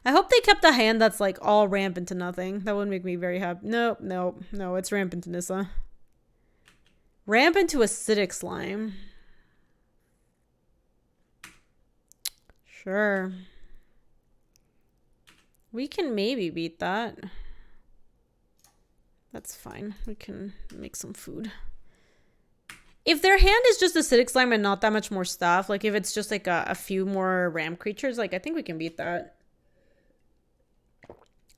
I hope they kept a hand that's like all ramp into nothing. That would make me very happy. No, it's ramp into Nissa. Ramp into Acidic Slime. Sure. We can maybe beat that. That's fine. We can make some food. If their hand is just Acidic Slime and not that much more stuff, like if it's just like a few more ramp creatures, like I think we can beat that.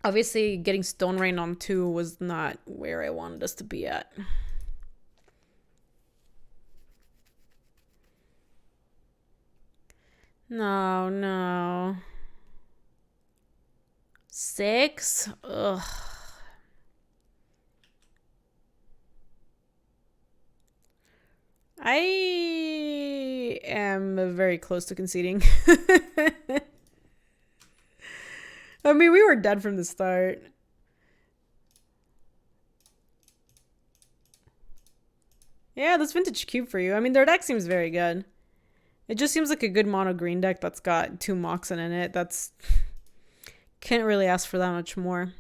Obviously, getting Stone Rain on 2 was not where I wanted us to be at. No. 6? Ugh. I am very close to conceding. I mean, we were dead from the start. Yeah, this vintage cube for you. I mean, their deck seems very good. It just seems like a good mono green deck that's got 2 Moxen in it. That's... Can't really ask for that much more.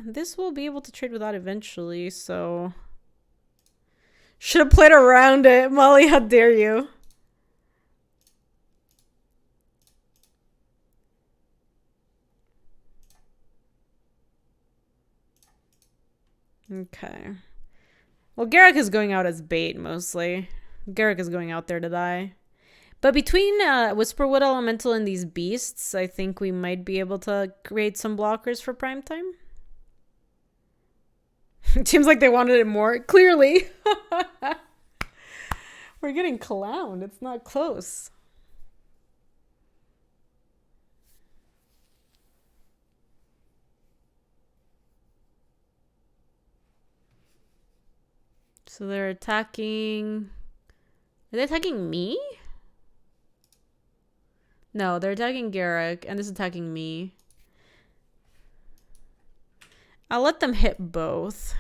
This will be able to trade with that eventually, so... Should have played around it. Molly, how dare you? Okay. Well, Garrick is going out as bait, mostly. Garrick is going out there to die. But between Whisperwood Elemental and these beasts, I think we might be able to create some blockers for primetime. It seems like they wanted it more. Clearly. We're getting clowned. It's not close. So they're attacking... Are they attacking me? No, they're attacking Garrick, and this is attacking me. I'll let them hit both.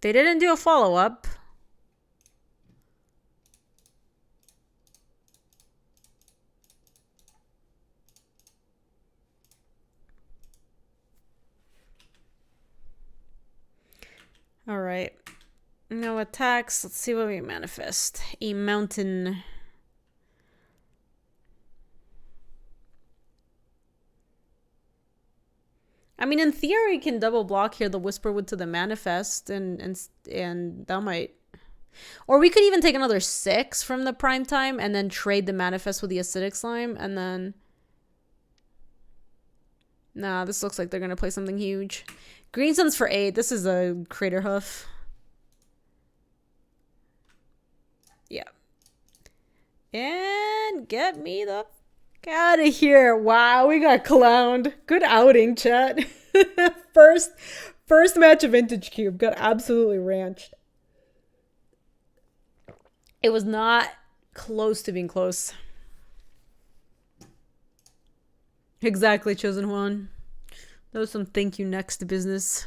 They didn't do a follow-up. All right. No attacks. Let's see what we manifest. A mountain. I mean, in theory, you can double block here the Whisperwood to the manifest, and that might... Or we could even take another 6 from the prime time and then trade the manifest with the acidic slime, and then... Nah, this looks like they're going to play something huge. Green Sun's for 8. This is a Crater Hoof. Yeah. And get me the fuck out of here. Wow, we got clowned. Good outing, chat. First match of Vintage Cube. Got absolutely ranched. It was not close to being close. Exactly, Chosen One. That was some thank you next business.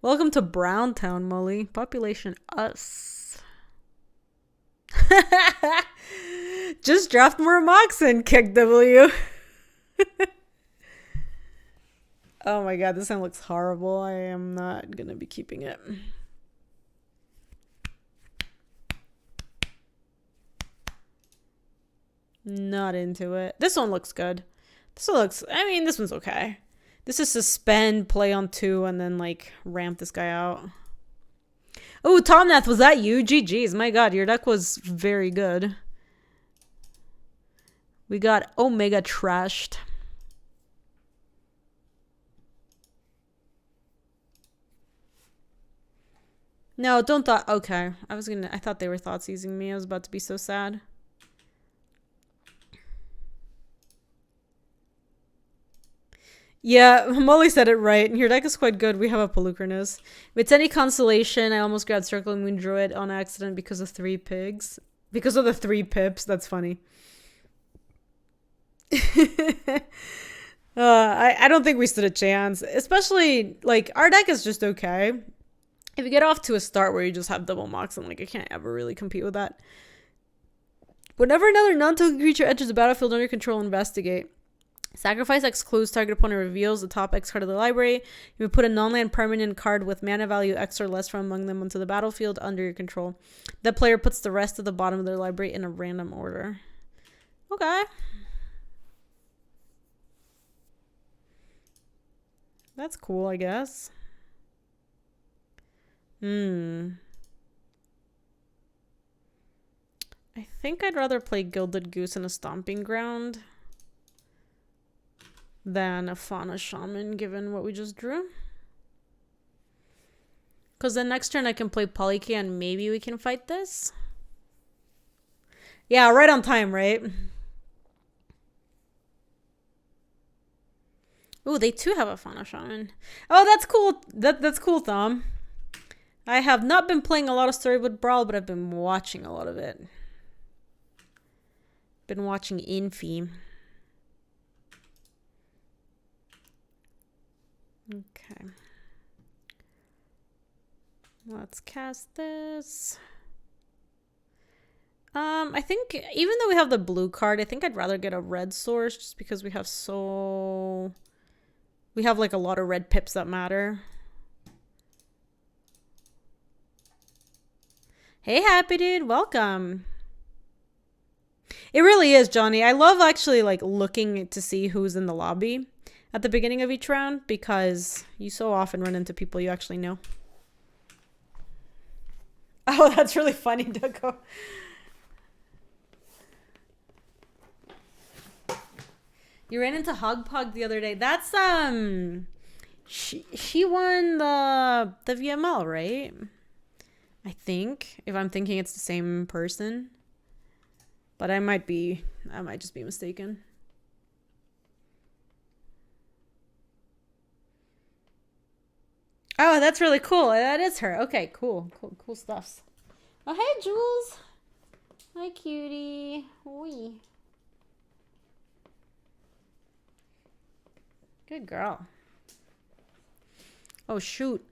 Welcome to Browntown, Molly. Population us. Just draft more Moxen, Kick W. Oh my god, this one looks horrible. I am not gonna be keeping it. Not into it. This one looks good. This one looks... I mean, this one's okay. This is suspend, play on 2, and then, like, ramp this guy out. Oh, Tomnath, was that you? GG's. My god, your deck was very good. We got Omega trashed. No, don't thought... Okay. I thought they were thought seizing me. I was about to be so sad. Yeah, Molly said it right. Your deck is quite good. We have a Pelucrinus. If it's any consolation, I almost grabbed Circling Moon Druid on accident because of 3 pigs. Because of the 3 pips. That's funny. I don't think we stood a chance. Especially, like, our deck is just okay. If you get off to a start where you just have double Moxen, like, I can't ever really compete with that. Whenever another non-token creature enters the battlefield under control, investigate. Sacrifice X clues. Target opponent reveals the top X card of the library. You may put a non-land permanent card with mana value X or less from among them onto the battlefield under your control. The player puts the rest of the bottom of their library in a random order. Okay. That's cool, I guess. I think I'd rather play Gilded Goose in a Stomping Ground than a Fauna Shaman, given what we just drew. Because the next turn I can play Polychy and maybe we can fight this. Yeah, right on time, right? Ooh, they too have a Fauna Shaman. Oh, that's cool. That's cool, Thom. I have not been playing a lot of Storybook Brawl, but I've been watching a lot of it. Been watching Infi. Okay. Let's cast this. I think even though we have the blue card, I think I'd rather get a red source just because we have like a lot of red pips that matter. Hey, Happy Dude, welcome. It really is, Johnny. I love actually like looking to see who's in the lobby at the beginning of each round because you so often run into people you actually know. Oh, that's really funny, Ducko. You ran into Hogpog the other day. That's she won the VML, right? I think, if I'm thinking it's the same person. But I might just be mistaken. Oh, that's really cool. That is her. Okay, cool stuffs. Oh, hey, Jules. Hi, cutie. Oi. Good girl. Oh, shoot.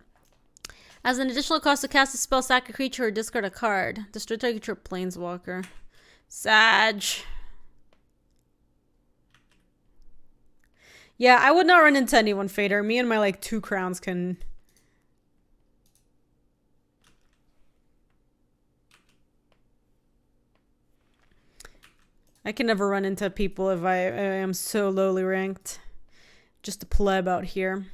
As an additional cost to cast a spell, sack a creature or discard a card. Destroy target creature planeswalker. Sag. Yeah, I would not run into anyone, Fader. Me and my, like, 2 crowns can... I can never run into people if I am so lowly ranked. Just a pleb out here.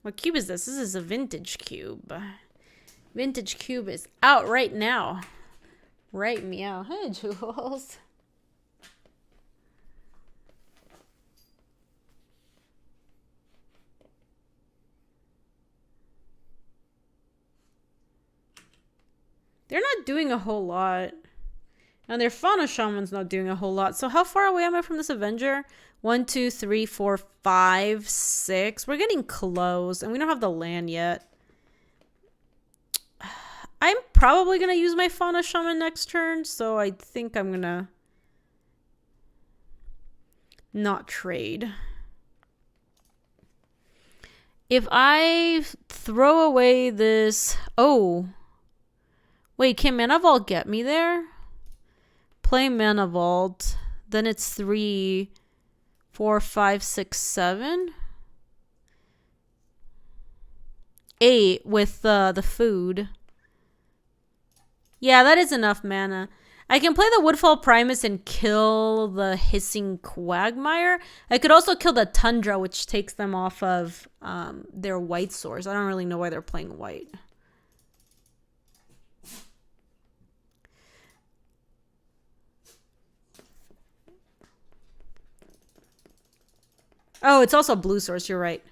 What cube is this? This is a vintage cube. Vintage cube is out right now. Right meow. Hey, Jules. They're not doing a whole lot. And their Fauna Shaman's not doing a whole lot. So how far away am I from this Avenger? 1, 2, 3, 4, 5, 6. We're getting close. And we don't have the land yet. I'm probably going to use my Fauna Shaman next turn. So I think I'm going to not trade. If I throw away this... Oh... Wait, can Mana Vault get me there? Play Mana Vault. Then it's 3, 4, 5, 6, 7. 8 with the food. Yeah, that is enough mana. I can play the Woodfall Primus and kill the Hissing Quagmire. I could also kill the Tundra, which takes them off of their white source. I don't really know why they're playing white. Oh, it's also blue source. You're right.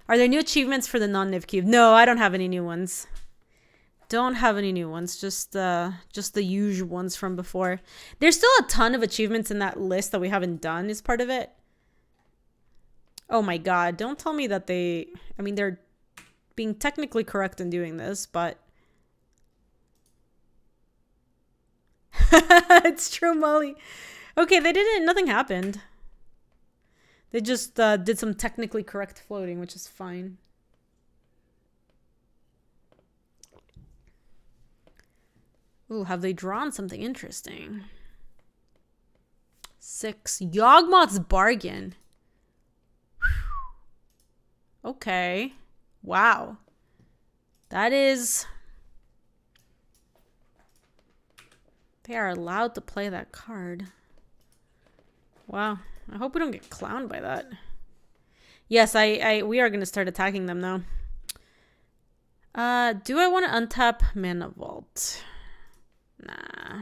Are there new achievements for the non-Niv cube? No, I don't have any new ones. Don't have any new ones. Just the usual ones from before. There's still a ton of achievements in that list that we haven't done as part of it. Oh my god. Don't tell me that they... I mean, they're being technically correct in doing this, but... It's true, Molly. Okay, they didn't... Nothing happened. They just did some technically correct floating, which is fine. Ooh, have they drawn something interesting? 6. Yawgmoth's Bargain. Okay. Wow. That is... They are allowed to play that card. Wow. I hope we don't get clowned by that. Yes, we are going to start attacking them now. Do I want to untap Mana Vault? Nah.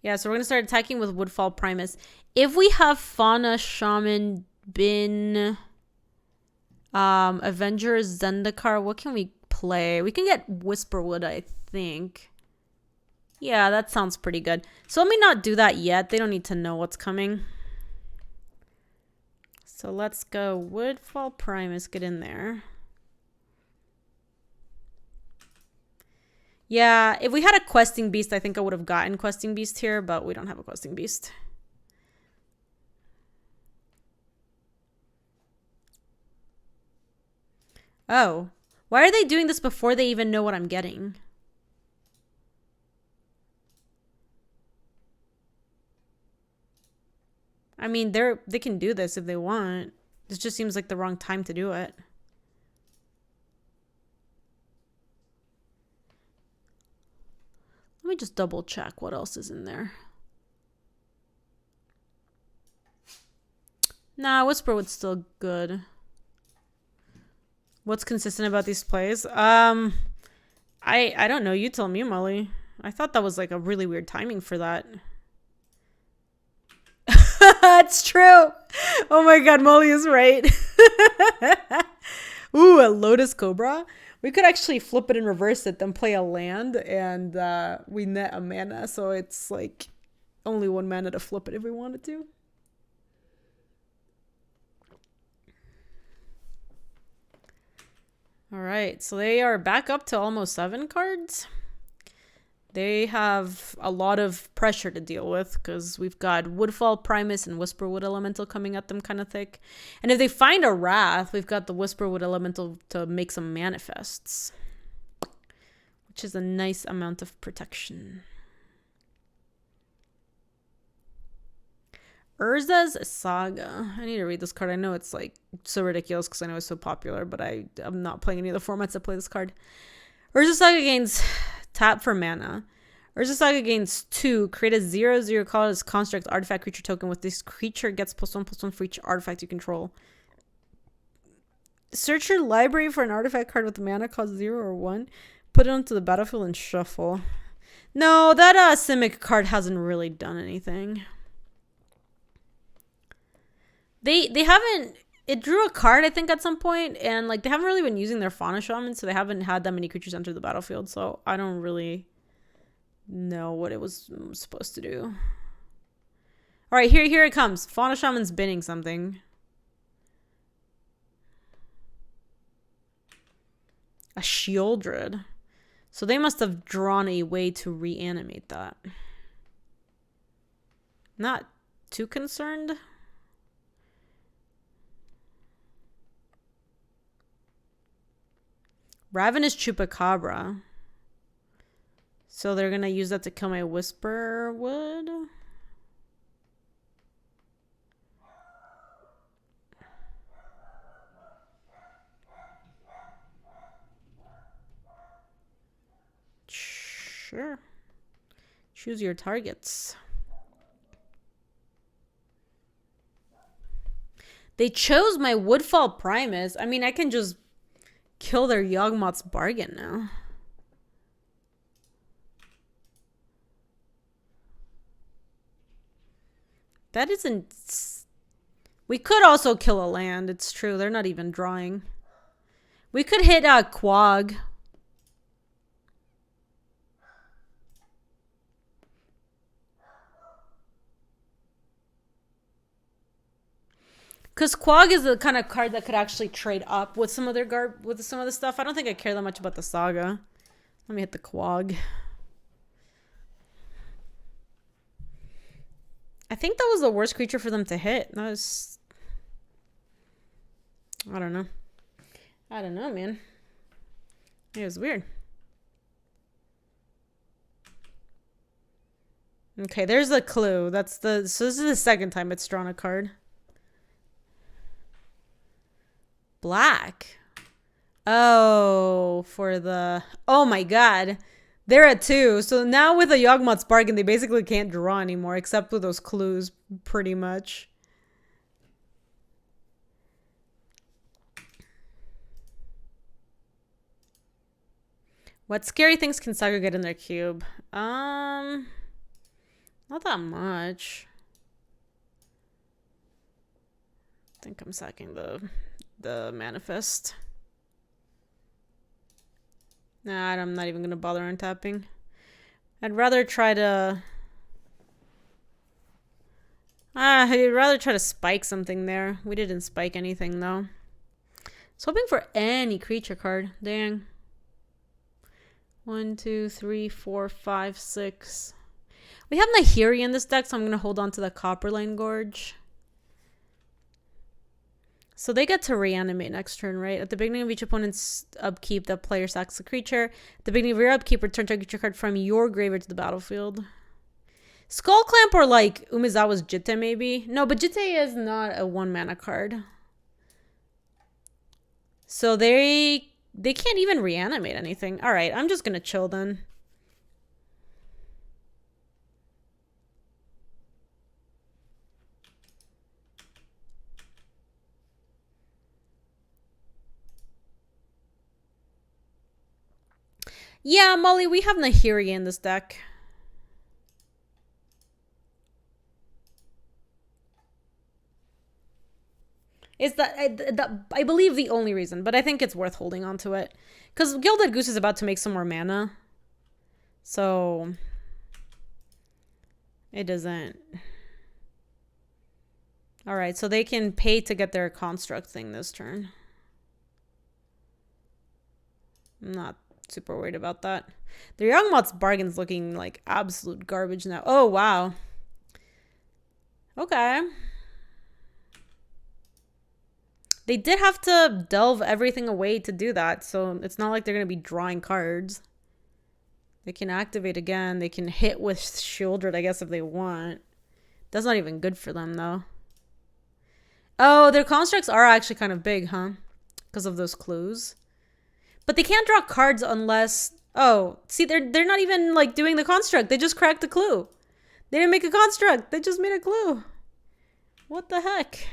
Yeah, so we're going to start attacking with Woodfall Primus. If we have Fauna Shaman been... Avengers, Zendikar. What can we play? We can get Whisperwood, I think. Yeah, that sounds pretty good. So let me not do that yet. They don't need to know what's coming. So let's go Woodfall Primus, get in there. Yeah, if we had a Questing Beast, I think I would have gotten Questing Beast here, but we don't have a Questing Beast. Oh, why are they doing this before they even know what I'm getting? I mean, they can do this if they want. This just seems like the wrong time to do it. Let me just double check what else is in there. Nah, Whisperwood's still good. What's consistent about these plays? I don't know. You tell me, Molly. I thought that was like a really weird timing for that. It's true. Oh my god, Molly is right. Ooh, a Lotus Cobra. We could actually flip it and reverse it, then play a land, and we net a mana, so it's like only 1 mana to flip it if we wanted to. All right, so they are back up to almost 7 cards. They have a lot of pressure to deal with because we've got Woodfall Primus and Whisperwood Elemental coming at them kind of thick. And if they find a Wrath, we've got the Whisperwood Elemental to make some manifests, which is a nice amount of protection. Urza's Saga. I need to read this card. I know it's like so ridiculous because I know it's so popular, but I'm not playing any of the formats that play this card. Urza's Saga gains tap for mana. Urza's Saga gains 2. Create a 0/0 colorless construct artifact creature token. With this creature gets +1/+1 for each artifact you control. Search your library for an artifact card with mana cost 0 or 1. Put it onto the battlefield and shuffle. No, that Simic card hasn't really done anything. They haven't. It drew a card, I think, at some point, and like they haven't really been using their Fauna Shaman, so they haven't had that many creatures enter the battlefield. So I don't really know what it was supposed to do. All right, here it comes. Fauna Shaman's binning something. A Shieldred. So they must have drawn a way to reanimate that. Not too concerned. Ravenous Chupacabra. So they're going to use that to kill my Whisperwood. Sure. Choose your targets. They chose my Woodfall Primus. I mean, I can just kill their Yawgmoth's Bargain now. That isn't... We could also kill a land. It's true. They're not even drawing. We could hit a Quag. Because Quag is the kind of card that could actually trade up with some of their with some of the stuff. I don't think I care that much about the Saga. Let me hit the Quag. I think that was the worst creature for them to hit. That was... I don't know. I don't know, man. It was weird. Okay, there's a clue. So this is the second time it's drawn a card. Black. Oh, for the... Oh my god. They're at 2. So now with a Yawgmoth's Bargain, they basically can't draw anymore, except with those clues, pretty much. What scary things can Saga get in their cube? Not that much. I think I'm sacking the the manifest. Nah, I'm not even gonna bother untapping. I'd rather try to... I'd rather try to spike something there. We didn't spike anything, though. I was hoping for any creature card. Dang. 1, 2, 3, 4, 5, 6. We have Nahiri in this deck, so I'm going to hold on to the Copperline Gorge. So they get to reanimate next turn, right? At the beginning of each opponent's upkeep, the player sacks a creature. At the beginning of your upkeep, return a creature card from your graveyard to the battlefield. Skull Clamp or like Umezawa's Jitte, maybe? No, but Jitte is not a 1-mana card. So they can't even reanimate anything. All right, I'm just going to chill then. Yeah, Molly, we have Nahiri in this deck. Is that I believe the only reason, but I think it's worth holding on to it. Because Gilded Goose is about to make some more mana. So it doesn't. Alright, so they can pay to get their construct thing this turn. I'm not super worried about that. The Yawgmoth's Bargain's looking like absolute garbage now. Oh, wow. Okay. They did have to delve everything away to do that, so it's not like they're going to be drawing cards. They can activate again. They can hit with Shieldred, I guess, if they want. That's not even good for them, though. Oh, their constructs are actually kind of big, huh? Because of those clues. But they can't draw cards unless... Oh, see, they're not even, like, doing the construct. They just cracked the clue. They didn't make a construct. They just made a clue. What the heck?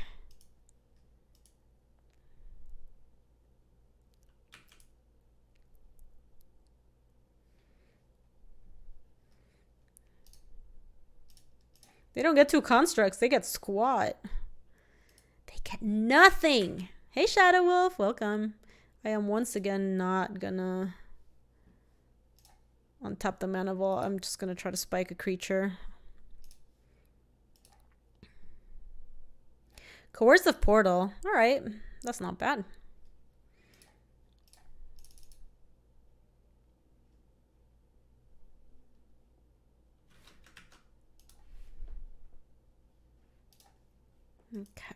They don't get 2 constructs. They get squat. They get nothing. Hey, Shadow Wolf. Welcome. I am once again not gonna untap the mana vault. I'm just gonna try to spike a creature. Coercive Portal. Alright. That's not bad. Okay.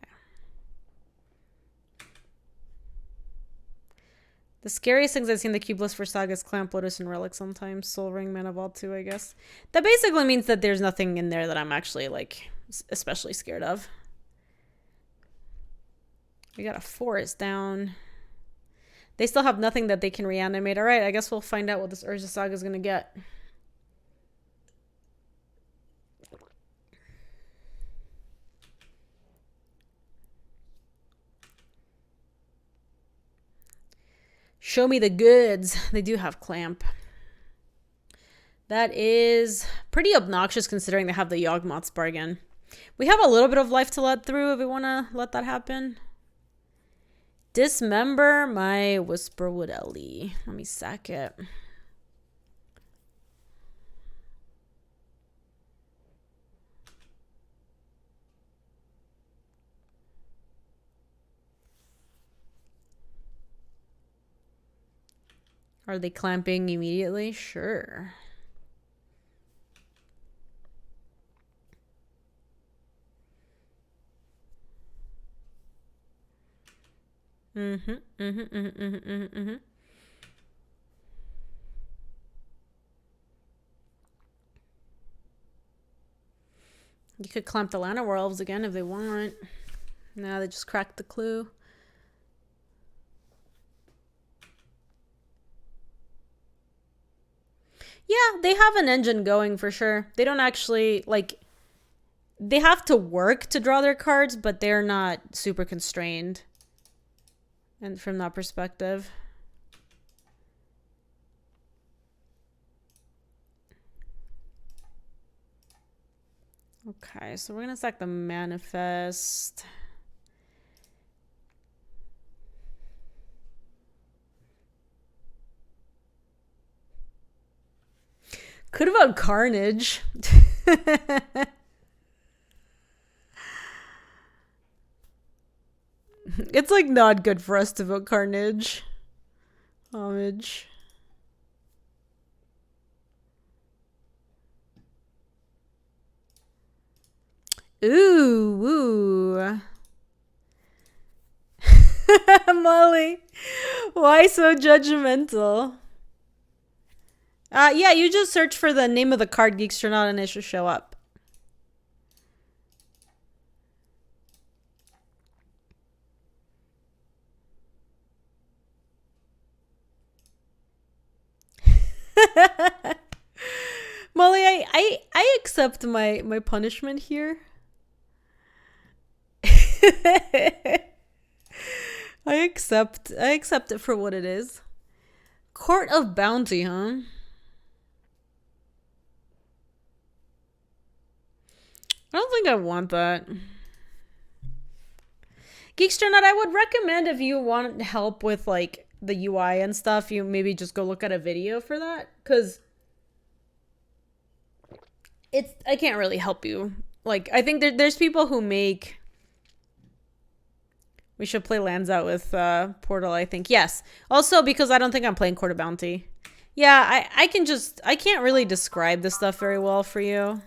The scariest things I've seen the cube list for Saga is Clamp, Lotus, and Relic sometimes. Soul Ring, Mana Vault 2, I guess. That basically means that there's nothing in there that I'm actually, like, especially scared of. We got a forest down. They still have nothing that they can reanimate. Alright, I guess we'll find out what this Urza Saga is going to get. Show me the goods. They do have Clamp. That is pretty obnoxious considering they have the Yawgmoth's Bargain. We have a little bit of life to let through if we want to let that happen. Dismember my Whisperwood Ellie. Let me sack it. Are they clamping immediately? Sure. You could clamp the Llanowar Elves again if they want. Nah, they just cracked the clue. Yeah, they have an engine going for sure. They don't actually, like... They have to work to draw their cards, but they're not super constrained. And from that perspective. Okay, so we're going to sack the Manifest. Could have Carnage. It's like not good for us to vote Carnage. Homage. Ooh, ooh. Molly, why so judgmental? Yeah, you just search for the name of the card Geekstronaut and it should show up. Molly, I accept my punishment here. I accept it for what it is. Court of Bounty, huh? I don't think I want that. Geekstronaut, I would recommend if you want help with like the UI and stuff, you maybe just go look at a video for that, because I can't really help you. Like, I think there's people who make. We should play lands out with Portal, I think. Yes. Also, because I don't think I'm playing Court of Bounty. Yeah, I can't really describe this stuff very well for you.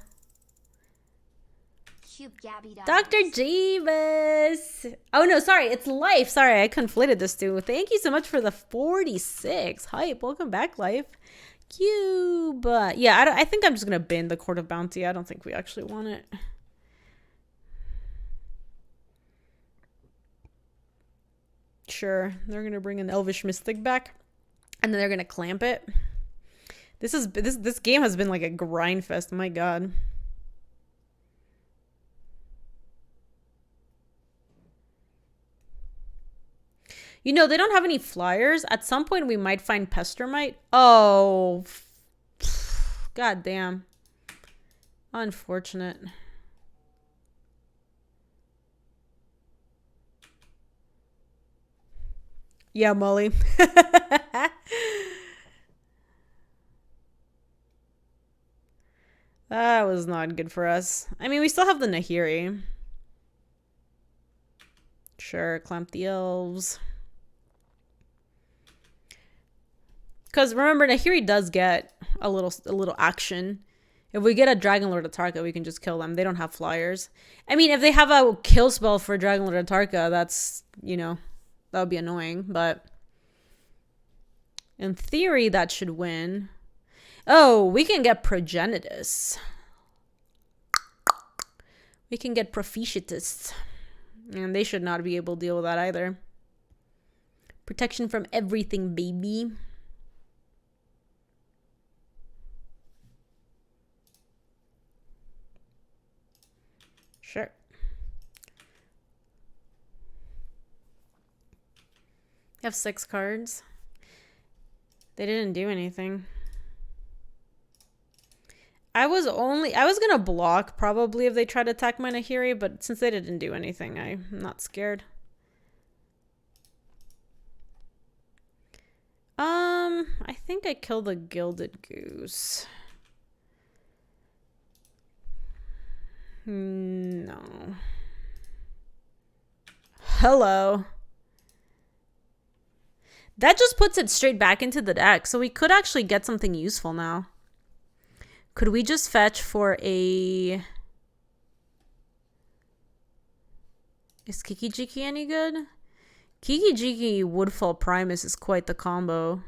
Gaby Dr. Jeebus. Oh, no, sorry. It's Life. Sorry, I conflated this two. Thank you so much for the 46. Hype. Welcome back, Life. Cube. Yeah, I think I'm just going to bin the Court of Bounty. I don't think we actually want it. Sure. They're going to bring an Elvish Mystic back. And then they're going to clamp it. This game has been like a grind fest. My God. You know, they don't have any flyers. At some point, we might find Pestermite. Oh. God damn. Unfortunate. Yeah, Molly. That was not good for us. I mean, we still have the Nahiri. Sure, clamp the elves. Because remember, Nahiri does get a little action. If we get a Dragon Lord Atarka, we can just kill them. They don't have flyers. I mean, if they have a kill spell for Dragon Lord Atarka, that's, you know, that would be annoying. But in theory, that should win. Oh, we can get Progenitus. We can get Propitiatus. And they should not be able to deal with that either. Protection from everything, baby. Sure. You have 6 cards. They didn't do anything. I was gonna block probably if they tried to attack my Nahiri, but since they didn't do anything, I'm not scared. I think I killed the Gilded Goose. No. Hello. That just puts it straight back into the deck, so we could actually get something useful now. Could we just fetch for a... Is Kiki-Jiki any good? Kiki-Jiki Woodfall Primus is quite the combo.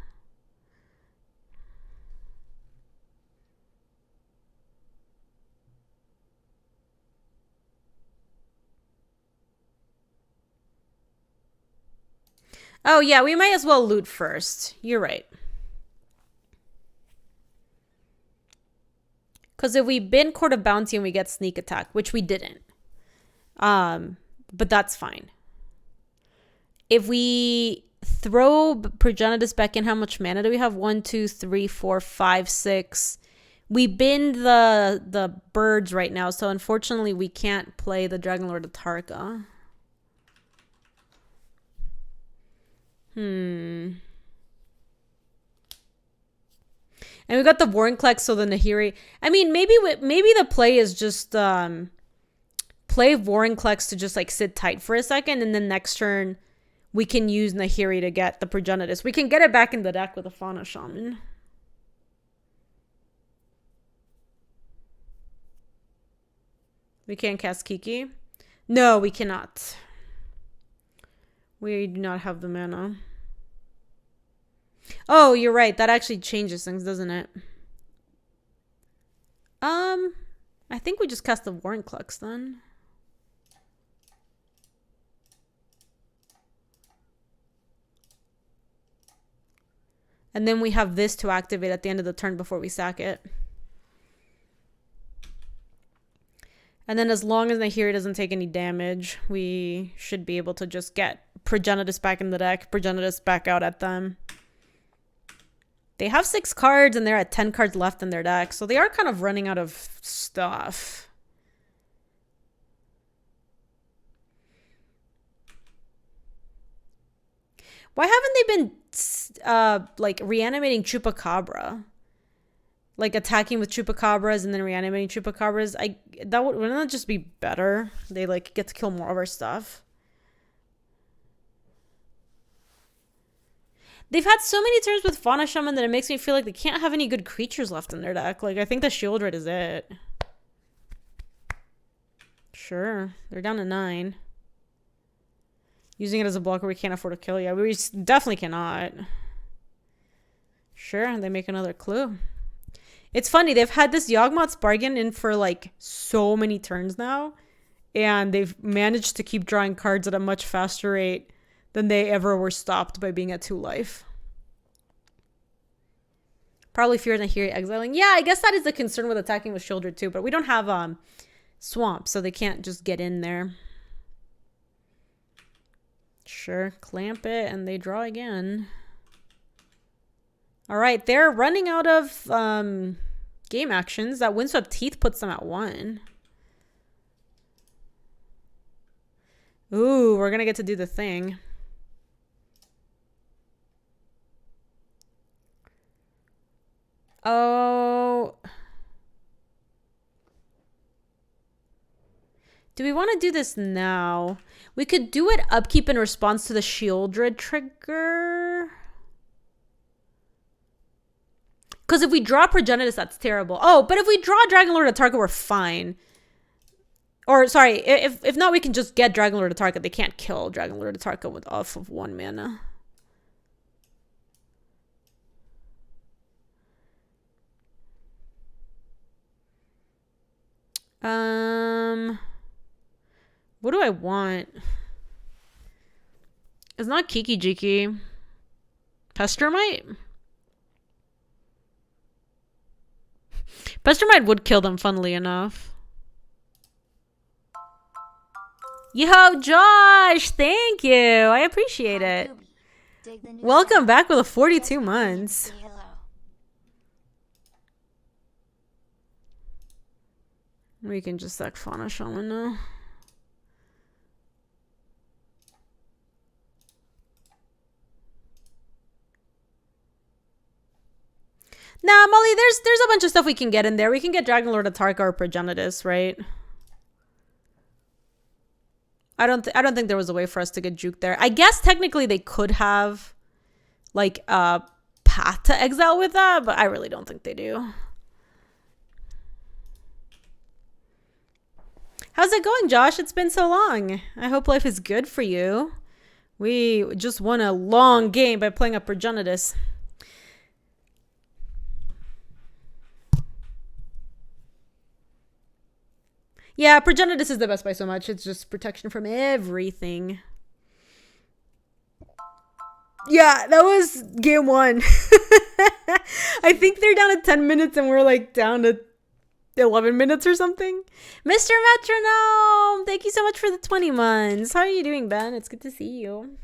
Oh, yeah, we might as well loot first. You're right. Because if we bin Court of Bounty and we get Sneak Attack, which we didn't. But that's fine. If we throw Progenitus back in, how much mana do we have? 1, 2, 3, 4, 5, 6. We bin the birds right now, so unfortunately we can't play the Dragon Lord Atarka. And And we got the Vorinclex, so the Nahiri. I mean, maybe the play is just play Vorinclex to just like sit tight for a second, and then next turn we can use Nahiri to get the Progenitus. We can get it back in the deck with a Fauna Shaman. We can't cast Kiki. No, we cannot. We do not have the mana. Oh, you're right. That actually changes things, doesn't it? I think we just cast the Vorinclex then. And then we have this to activate at the end of the turn before we sack it. And then as long as Nahiri doesn't take any damage, we should be able to just get Progenitus back in the deck, Progenitus back out at them. They have 6 cards and they're at 10 cards left in their deck, so they are kind of running out of stuff. Why haven't they been like reanimating Chupacabra? Like attacking with Chupacabras and then reanimating Chupacabras? Wouldn't that just be better? They like get to kill more of our stuff. They've had so many turns with Fauna Shaman that it makes me feel like they can't have any good creatures left in their deck. Like, I think the Shieldred is it. Sure. They're down to 9. Using it as a blocker, we can't afford to kill. Yeah, we definitely cannot. Sure, they make another clue. It's funny. They've had this Yawgmoth's Bargain in for, like, so many turns now. And they've managed to keep drawing cards at a much faster rate than they ever were stopped by being at 2 life. Probably fear Nahiri exiling. Yeah, I guess that is the concern with attacking with Shieldred too, but we don't have Swamp, so they can't just get in there. Sure, clamp it, and they draw again. Alright, they're running out of game actions. That Windswept Teeth puts them at 1. Ooh, we're gonna get to do the thing. Oh. Do we want to do this now? We could do it upkeep in response to the Shieldred trigger. Because if we draw Progenitus, that's terrible. Oh, but if we draw Dragonlord Atarka, we're fine. Or, sorry, if not, we can just get Dragonlord Atarka. They can't kill Dragonlord Atarka with off of 1 mana. What do I want? It's not Kiki Jiki. Pestermite? Pestermite would kill them, funnily enough. Yo, Josh! Thank you! I appreciate it. Welcome back with a 42 months. We can just sack Fauna Shaman now. Nah, Molly, there's a bunch of stuff we can get in there. We can get Dragonlord Atarka or Progenitus, right? I don't think there was a way for us to get Juke there. I guess technically they could have like a path to exile with that, but I really don't think they do. How's it going, Josh? It's been so long. I hope life is good for you. We just won a long game by playing a Progenitus. Yeah, Progenitus is the best by so much. It's just protection from everything. Yeah, that was game 1. I think they're down to 10 minutes and we're like down to 11 minutes or something. Mr. Metronome, thank you so much for the 20 months. How are you doing, Ben? It's good to see you.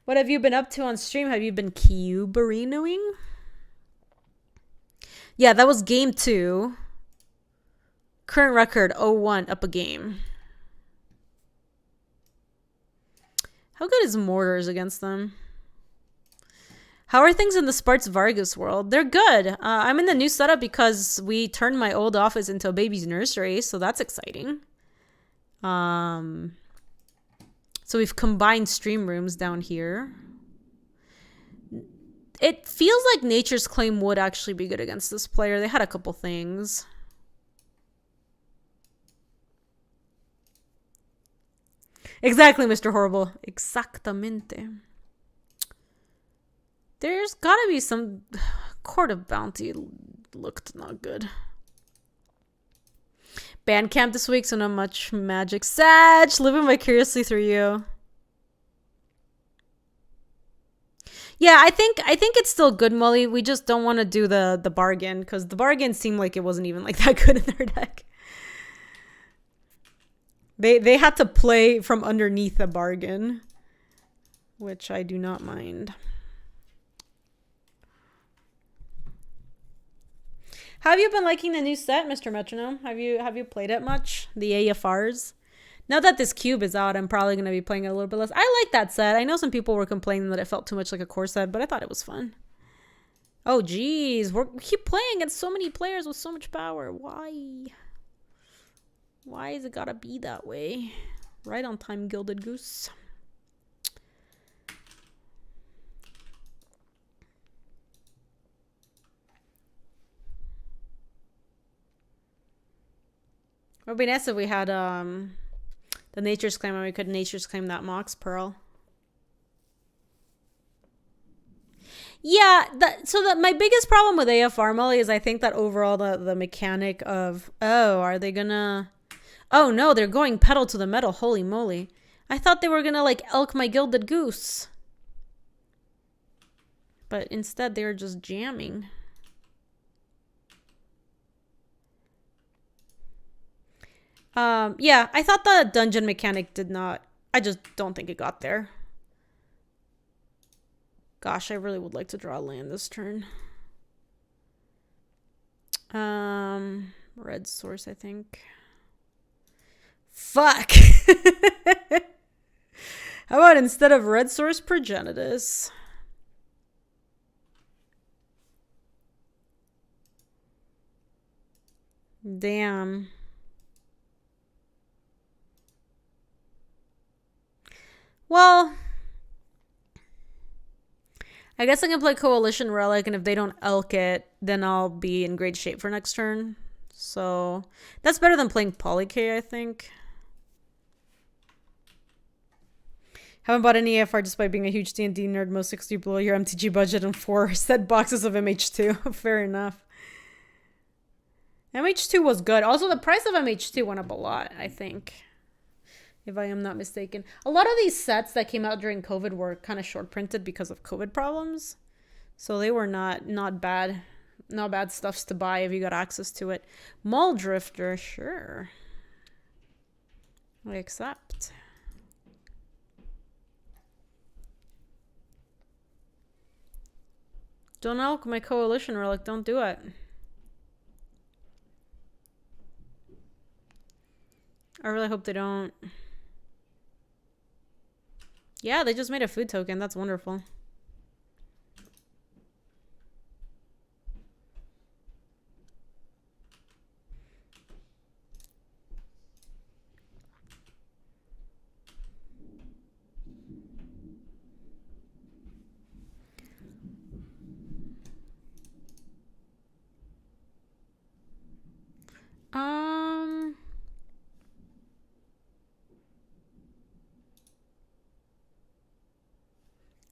What have you been up to on stream? Have you been cuberinoing? Yeah, that was game 2. Current record 0-1 up a game. How good is Mortars against them? How are things in the Spartz Vargas world? They're good. I'm in the new setup because we turned my old office into a baby's nursery, so that's exciting. So we've combined stream rooms down here. It feels like Nature's Claim would actually be good against this player. They had a couple things. Exactly, Mr. Horrible. Exactamente. There's gotta be some... Court of Bounty looked not good. Bandcamp this week, so not much magic. Sag! Living vicariously through you. Yeah, I think it's still good, Molly. We just don't want to do the bargain, because the bargain seemed like it wasn't even like that good in their deck. They had to play from underneath the bargain, which I do not mind. How have you been liking the new set, Mr. Metronome? Have you played it much? The AFRs? Now that this cube is out, I'm probably going to be playing it a little bit less. I like that set. I know some people were complaining that it felt too much like a core set, but I thought it was fun. Oh, geez. We keep playing against so many players with so much power. Why? Why is it gotta be that way? Right on time, Gilded Goose. It would be nice if we had the Nature's Claim and we could Nature's Claim that Mox Pearl. Yeah, my biggest problem with AFR Molly is I think that overall the mechanic of, oh, are they gonna... Oh no, they're going pedal to the metal. Holy moly. I thought they were gonna like elk my Gilded Goose. But instead they were just jamming. Yeah, I thought the dungeon mechanic did not... I just don't think it got there. Gosh, I really would like to draw land this turn. Red source, I think. Fuck! How about instead of red source, Progenitus? Damn. Well, I guess I can play Coalition Relic, and if they don't elk it, then I'll be in great shape for next turn. So that's better than playing Polyk, I think. Haven't bought any AFR despite being a huge D&D nerd. Most 60 below your MTG budget and 4 set boxes of MH2. Fair enough. MH2 was good. Also, the price of MH2 went up a lot, I think. If I am not mistaken. A lot of these sets that came out during COVID were kind of short printed because of COVID problems. So they were not bad. Not bad stuffs to buy if you got access to it. Mall Drifter, sure. I accept. Don't elk my Coalition Relic. Don't do it. I really hope they don't. Yeah, they just made a food token. That's wonderful.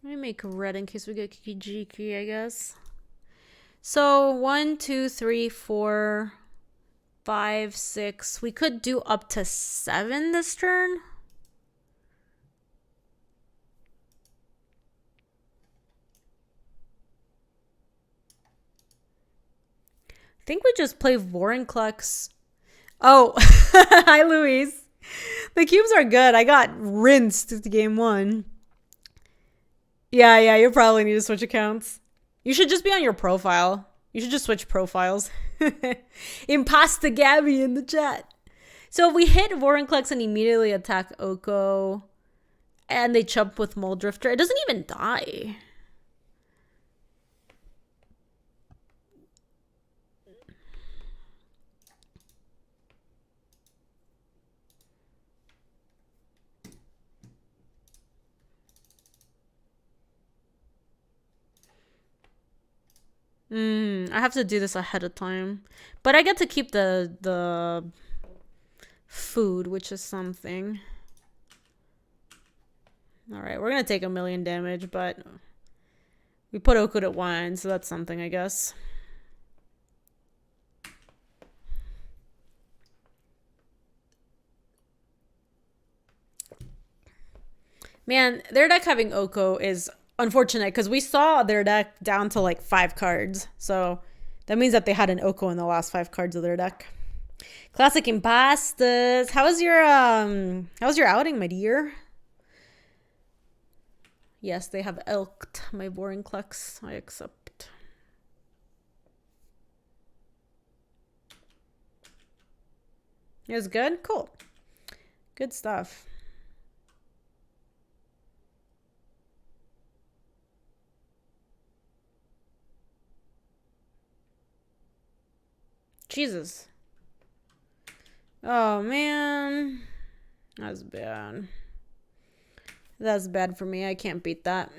Let me make red in case we get Kijiki, I guess. So 1, 2, 3, 4, 5, 6. We could do up to 7 this turn. I think we just play Vorinclex. Oh, hi, Louise. The cubes are good. I got rinsed to game 1. Yeah, you probably need to switch accounts. You should just be on your profile. You should just switch profiles. Impasta Gaby in the chat. So if we hit Vorinclex and immediately attack Oko, and they chump with Mole Drifter, it doesn't even die. I have to do this ahead of time. But I get to keep the food, which is something. Alright, we're gonna take 1,000,000 damage, but we put Okud at 1, so that's something, I guess. Man, their deck having Oko is unfortunate because we saw their deck down to like 5 cards. So that means that they had an Oko in the last 5 cards of their deck. Classic Impastas. How's your outing, my dear? Yes, they have elked my boring Clux. I accept. It was good? Cool. Good stuff. Jesus. Oh, man. That's bad. That's bad for me. I can't beat that.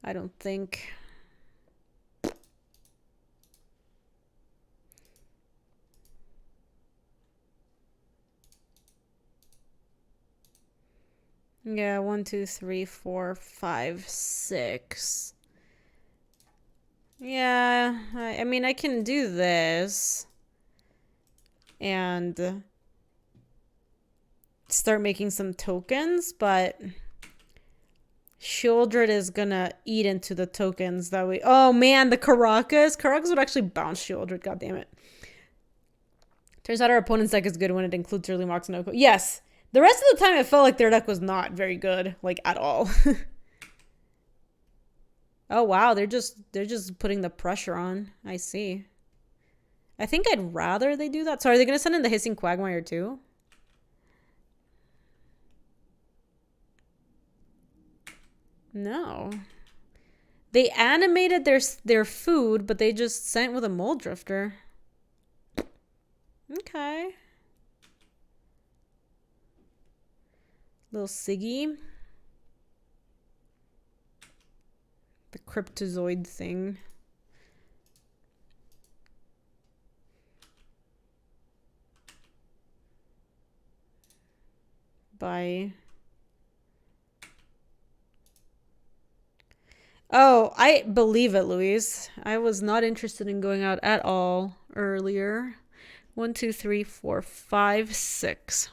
I don't think. Yeah, 1, 2, 3, 4, 5, 6. Yeah, I mean, I can do this. And start making some tokens, but Shieldred is gonna eat into the tokens that we... Oh, man, the Caracas. Caracas would actually bounce Shieldred, god damn it. Turns out our opponent's deck is good when it includes early Mox and Oko. Yes. The rest of the time, it felt like their deck was not very good, like, at all. Oh, wow, they're just putting the pressure on. I see. I think I'd rather they do that. So are they going to send in the Hissing Quagmire too? No. They animated their food, but they just sent with a Mold Drifter. Okay. Little Siggy. The Cryptozoid thing. Bye. Oh, I believe it, Louise. I was not interested in going out at all earlier. 1, 2, 3, 4, 5, 6.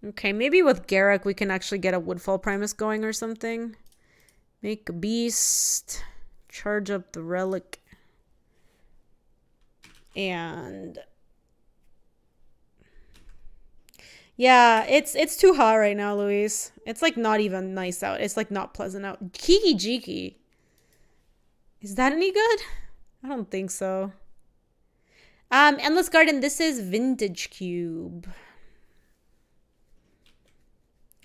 Okay, maybe with Garruk we can actually get a Woodfall Primus going or something. Make a beast. Charge up the relic. And... yeah, it's too hot right now, Louise. It's like not even nice out. It's like not pleasant out. Kiki Jiki. Is that any good? I don't think so. Endless Garden, this is Vintage Cube.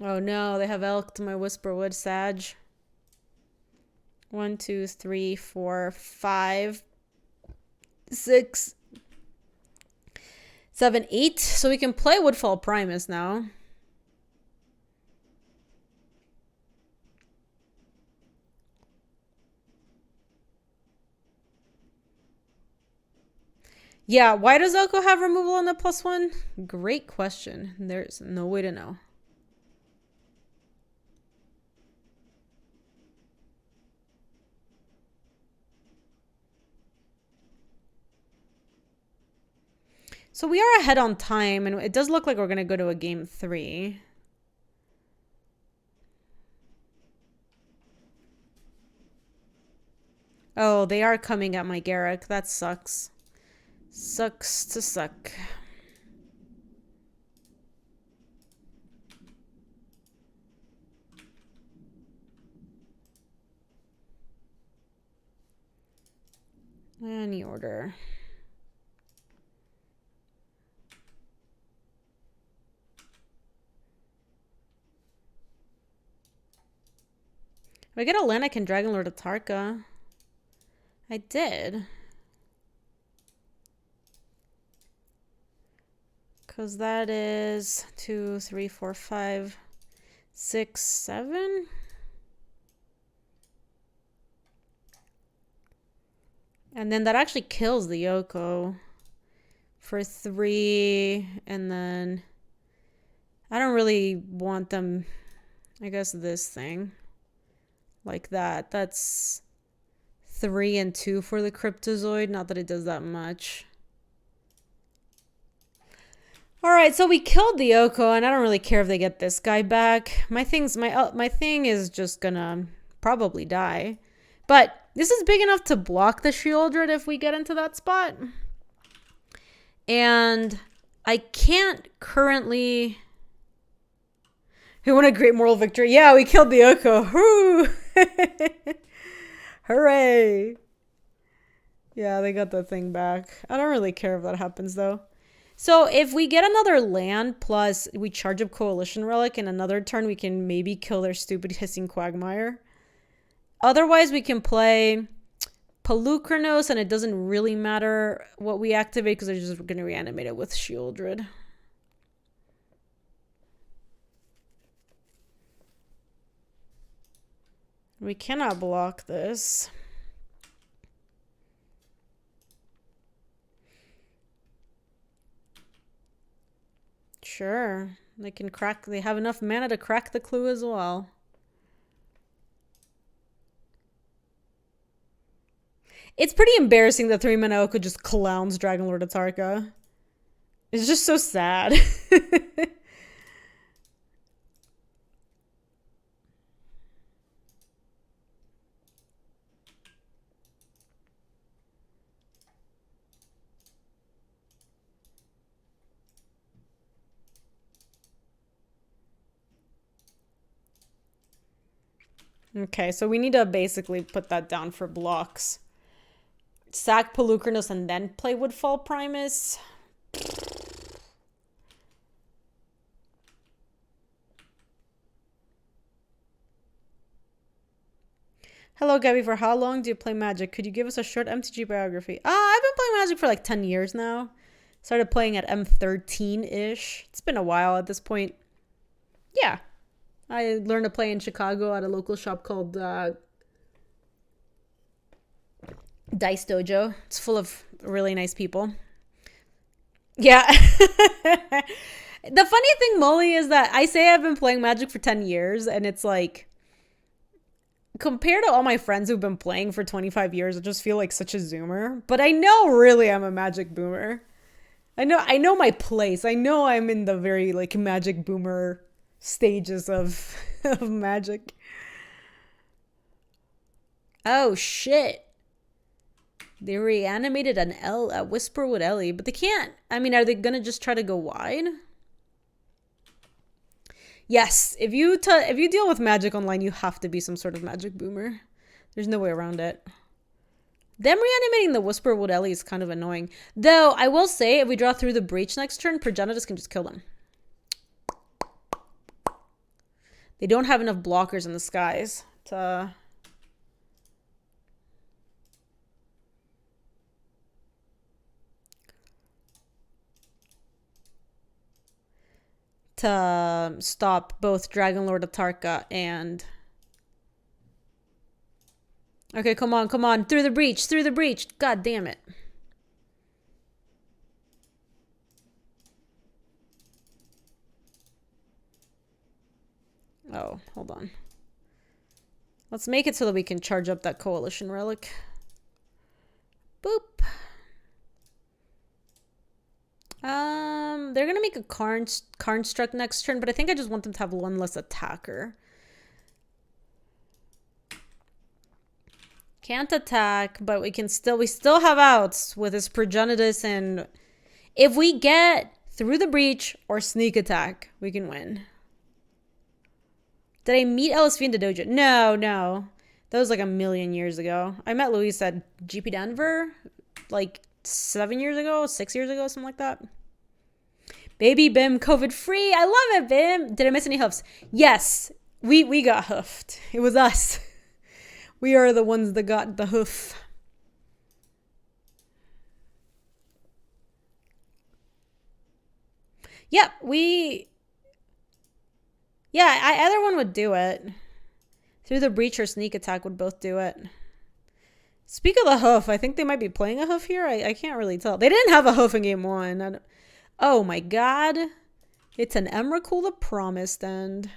Oh no, they have elked my Whisperwood Sag. 1, 2, 3, 4, 5, 6, 7, 8. So we can play Woodfall Primus now. Yeah, why does Elko have removal on the +1? Great question. There's no way to know. So we are ahead on time, and it does look like we're going to go to a game 3. Oh, they are coming at my Garruk. That sucks. Sucks to suck. Any order. If I get a land, I can Dragonlord Atarka. I did. Because that is 2, 3, 4, 5, 6, 7. And then that actually kills the Yoko for 3. And then I don't really want them. I guess this thing. Like that. That's 3 and 2 for the Cryptozoid. Not that it does that much. Alright, so we killed the Yoko, and I don't really care if they get this guy back. My thing is just gonna probably die. But this is big enough to block the Shieldred if we get into that spot. And I can't currently... Who won a great moral victory? Yeah, we killed the Yoko. Woo! Hooray! Yeah, they got that thing back. I don't really care if that happens, though. So if we get another land, plus we charge up Coalition Relic, in another turn we can maybe kill their stupid hissing Quagmire. Otherwise, we can play Pelucranos, and it doesn't really matter what we activate because they're just going to reanimate it with Shieldred. We cannot block this. Sure. They can crack. They have enough mana to crack the clue as well. It's pretty embarrassing that 3-mana Oko just clowns Dragonlord Atarka. It's just so sad. Okay, so we need to basically put that down for blocks. Sack Pelucranos and then play Woodfall Primus. Hello, Gaby. For how long do you play Magic? Could you give us a short MTG biography? I've been playing Magic for like 10 years now. Started playing at M13-ish. It's been a while at this point. Yeah. I learned to play in Chicago at a local shop called Dice Dojo. It's full of really nice people. Yeah. The funny thing, Molly, is that I say I've been playing Magic for 10 years, and it's like, compared to all my friends who've been playing for 25 years, I just feel like such a zoomer. But I know really I'm a Magic boomer. I know my place. I know I'm in the very like Magic boomer stages of Magic. Oh shit. They reanimated a Whisperwood Ellie, but they can't. I mean, are they gonna just try to go wide? Yes, if you deal with Magic online, you have to be some sort of Magic boomer. There's no way around it. Them reanimating the Whisperwood Ellie is kind of annoying. Though, I will say, if we draw through the Breach next turn, Progenitus can just kill them. They don't have enough blockers in the skies to stop both Dragonlord Atarka and... Okay, come on, come on. Through the breach, through the breach. God damn it. Oh, hold on. Let's make it so that we can charge up that Coalition Relic. Boop. They're gonna make a Karnstruck next turn, but I think I just want them to have one less attacker. Can't attack, but we still have outs with his Progenitus, and if we get through the breach or sneak attack, we can win. Did I meet LSV in the dojo? No. That was like a million years ago. I met Luis at GP Denver like 7 years ago, 6 years ago, something like that. Baby Bim, COVID free. I love it, Bim. Did I miss any hoofs? Yes, we got hoofed. It was us. We are the ones that got the hoof. Yep, yeah, either one would do it. Through the breach or sneak attack would both do it. Speak of the hoof, I think they might be playing a hoof here. I can't really tell. They didn't have a hoof in game one. Oh my god. It's an Emrakul the Promised End.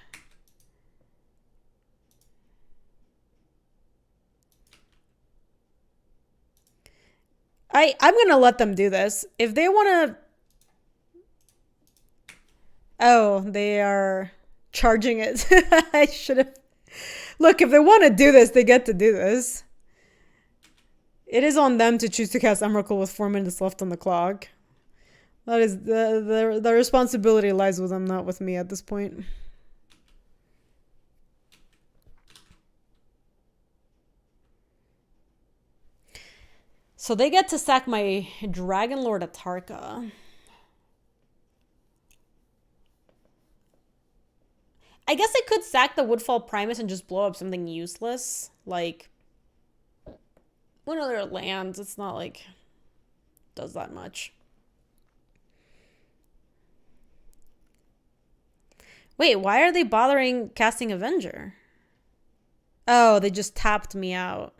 I'm going to let them do this. If they want to... Oh, they are charging it. I should have... Look, if they want to do this, they get to do this. It is on them to choose to cast Emrakul with 4 minutes left on the clock. That is... The responsibility lies with them, not with me at this point. So they get to sack my Dragon Lord Atarka. I guess I could sack the Woodfall Primus and just blow up something useless. Like, one of their lands. It's not like does that much. Wait, why are they bothering casting Avenger? Oh, they just tapped me out.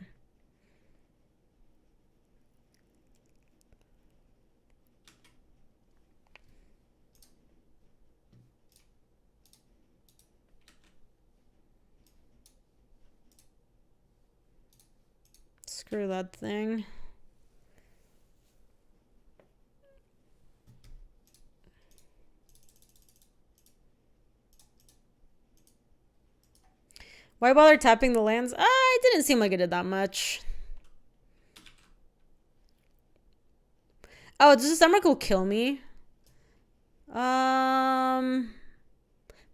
Screw that thing. Why bother tapping the lands? It didn't seem like it did that much. Oh, does this Emrakul kill me?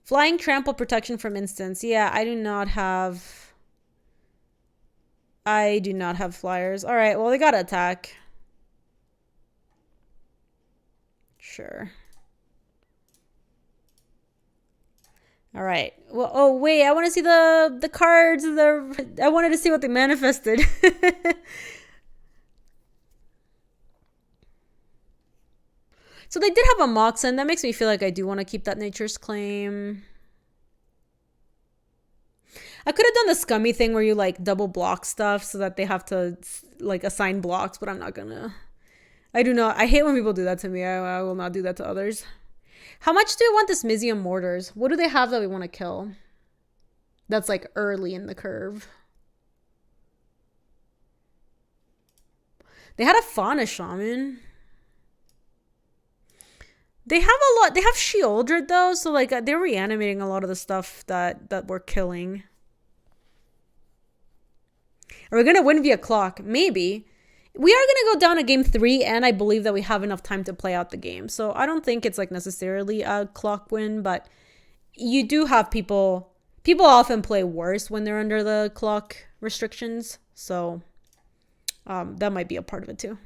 Flying trample protection from instants. Yeah, I do not have flyers. All right, well, they gotta attack. Sure. All right. Well, oh wait, I want to see the cards. I wanted to see what they manifested. So they did have a Moxen. That makes me feel like I do want to keep that Nature's Claim. I could have done the scummy thing where you like double block stuff so that they have to like assign blocks, but I'm not gonna. I hate when people do that to me. I will not do that to others. How much do we want this Mizium Mortars? What do they have that we want to kill? That's like early in the curve. They had a Fauna Shaman. They have a lot. They have Sheoldred though, so like they're reanimating a lot of the stuff that we're killing. Are we gonna win via clock? Maybe. We are gonna go down to game 3, and I believe that we have enough time to play out the game. So I don't think it's like necessarily a clock win, but you do have people. People often play worse when they're under the clock restrictions. So that might be a part of it too.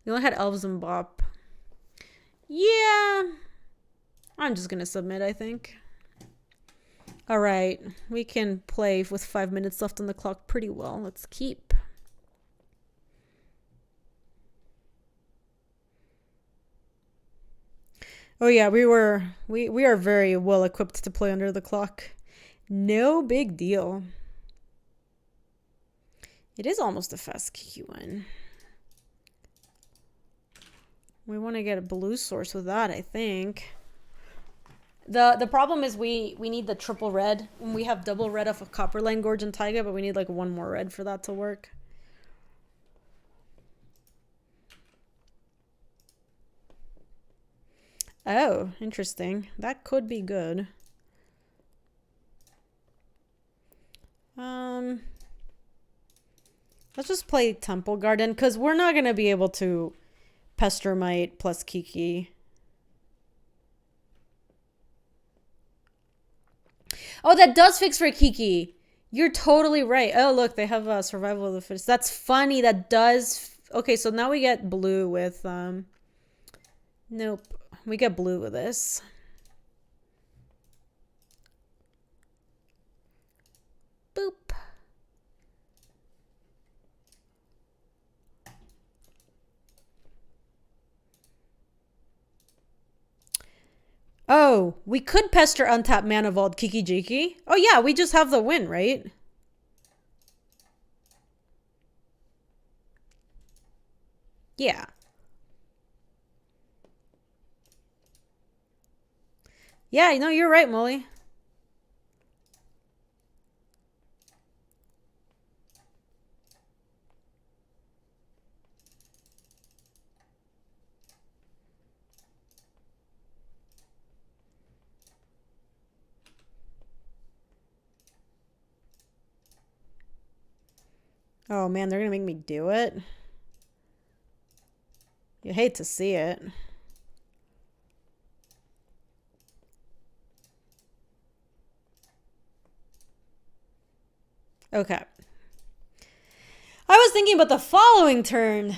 We only had Elves and Bop. Yeah. I'm just going to submit, I think. All right. We can play with 5 minutes left on the clock pretty well. Let's keep. Oh yeah, we are very well equipped to play under the clock. No big deal. It is almost a fast QN. We want to get a blue source with that, I think. The problem is we need the triple red. We have double red off of Copperline Gorge and Taiga, but we need like one more red for that to work. Oh, interesting. That could be good. Let's just play Temple Garden, because we're not going to be able to Pestermite plus Kiki. Oh, that does fix for Kiki. You're totally right. Oh, look, they have Survival of the Fittest. That's funny. That does... Okay, so now we get blue with... Nope. We get blue with this. Boop. Oh, we could pester untap mana vault Kiki Jiki. Oh yeah, we just have the win, right? Yeah. Yeah, no, you're right, Molly. Oh man, they're gonna make me do it. You hate to see it. Okay. I was thinking about the following turn.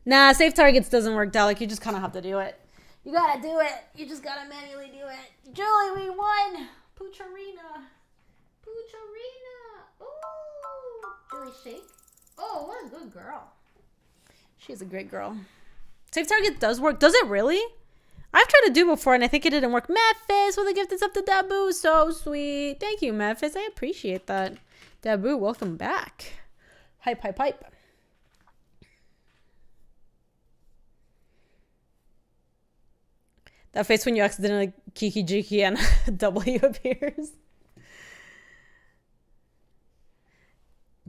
Nah, save targets doesn't work, Dalek. You just kind of have to do it. You gotta do it. You just gotta manually do it. Julie, we won. Poocherina. Poocherina. Ooh. Julie, shake. Oh, what a good girl. She's a great girl. Save target does work. Does it really? I've tried to do before and I think it didn't work. Memphis with a gift is up to Dabu. So sweet. Thank you, Memphis. I appreciate that. Dabu, welcome back. Hype, hype, hype. That face when you accidentally Kiki Jiki and W appears.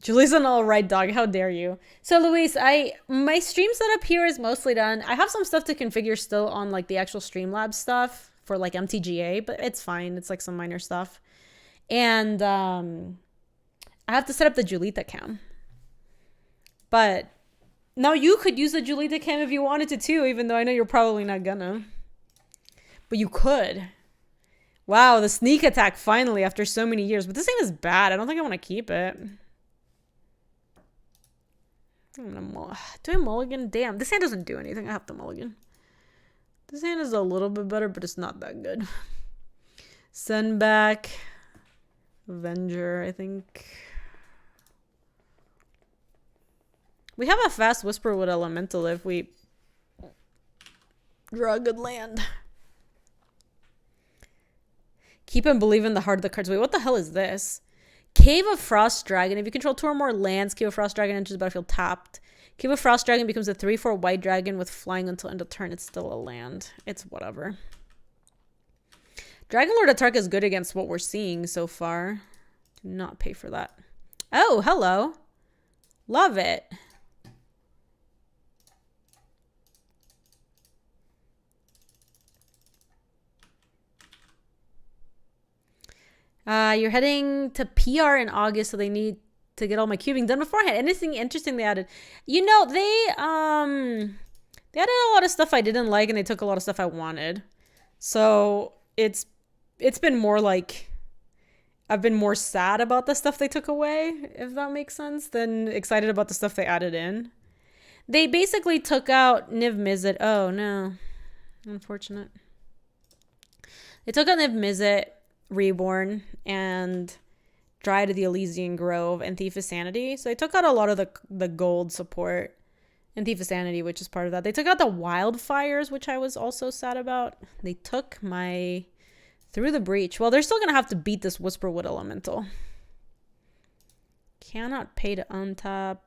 Julie's an alright dog. How dare you? So Luis, my stream setup here is mostly done. I have some stuff to configure still on like the actual Streamlabs stuff for like MTGA, but it's fine. It's like some minor stuff. And I have to set up the Julita cam. But now you could use the Julita cam if you wanted to too, even though I know you're probably not gonna. But you could. Wow, the sneak attack finally after so many years. But this thing is bad. I don't think I want to keep it. I'm gonna do I mulligan? Damn, this hand doesn't do anything. I have to mulligan. This hand is a little bit better, but it's not that good. Send back. Avenger, I think. We have a fast Whisper with Elemental if we draw a good land. Keep and believe in the heart of the cards. Wait, what the hell is this? Cave of Frost Dragon. If you control 2 or more lands, Cave of Frost Dragon enters the battlefield tapped. Cave of Frost Dragon becomes a 3/4 white dragon with flying until end of turn. It's still a land. It's whatever. Dragon Lord Atark is good against what we're seeing so far. Do not pay for that. Oh, hello. Love it. You're heading to PR in August, so they need to get all my cubing done beforehand. Anything interesting they added? You know, they added a lot of stuff I didn't like, and they took a lot of stuff I wanted. So it's been more like I've been more sad about the stuff they took away, if that makes sense, than excited about the stuff they added in. They basically took out Niv Mizzet. Oh no, unfortunate. They took out Niv Mizzet, Reborn, and Dry to the Elysian Grove, and Thief of Sanity. So they took out a lot of the gold support and Thief of Sanity, which is part of that. They took out the Wildfires, which I was also sad about. They took my Through the Breach. Well, they're still going to have to beat this Whisperwood Elemental. Cannot pay to untap.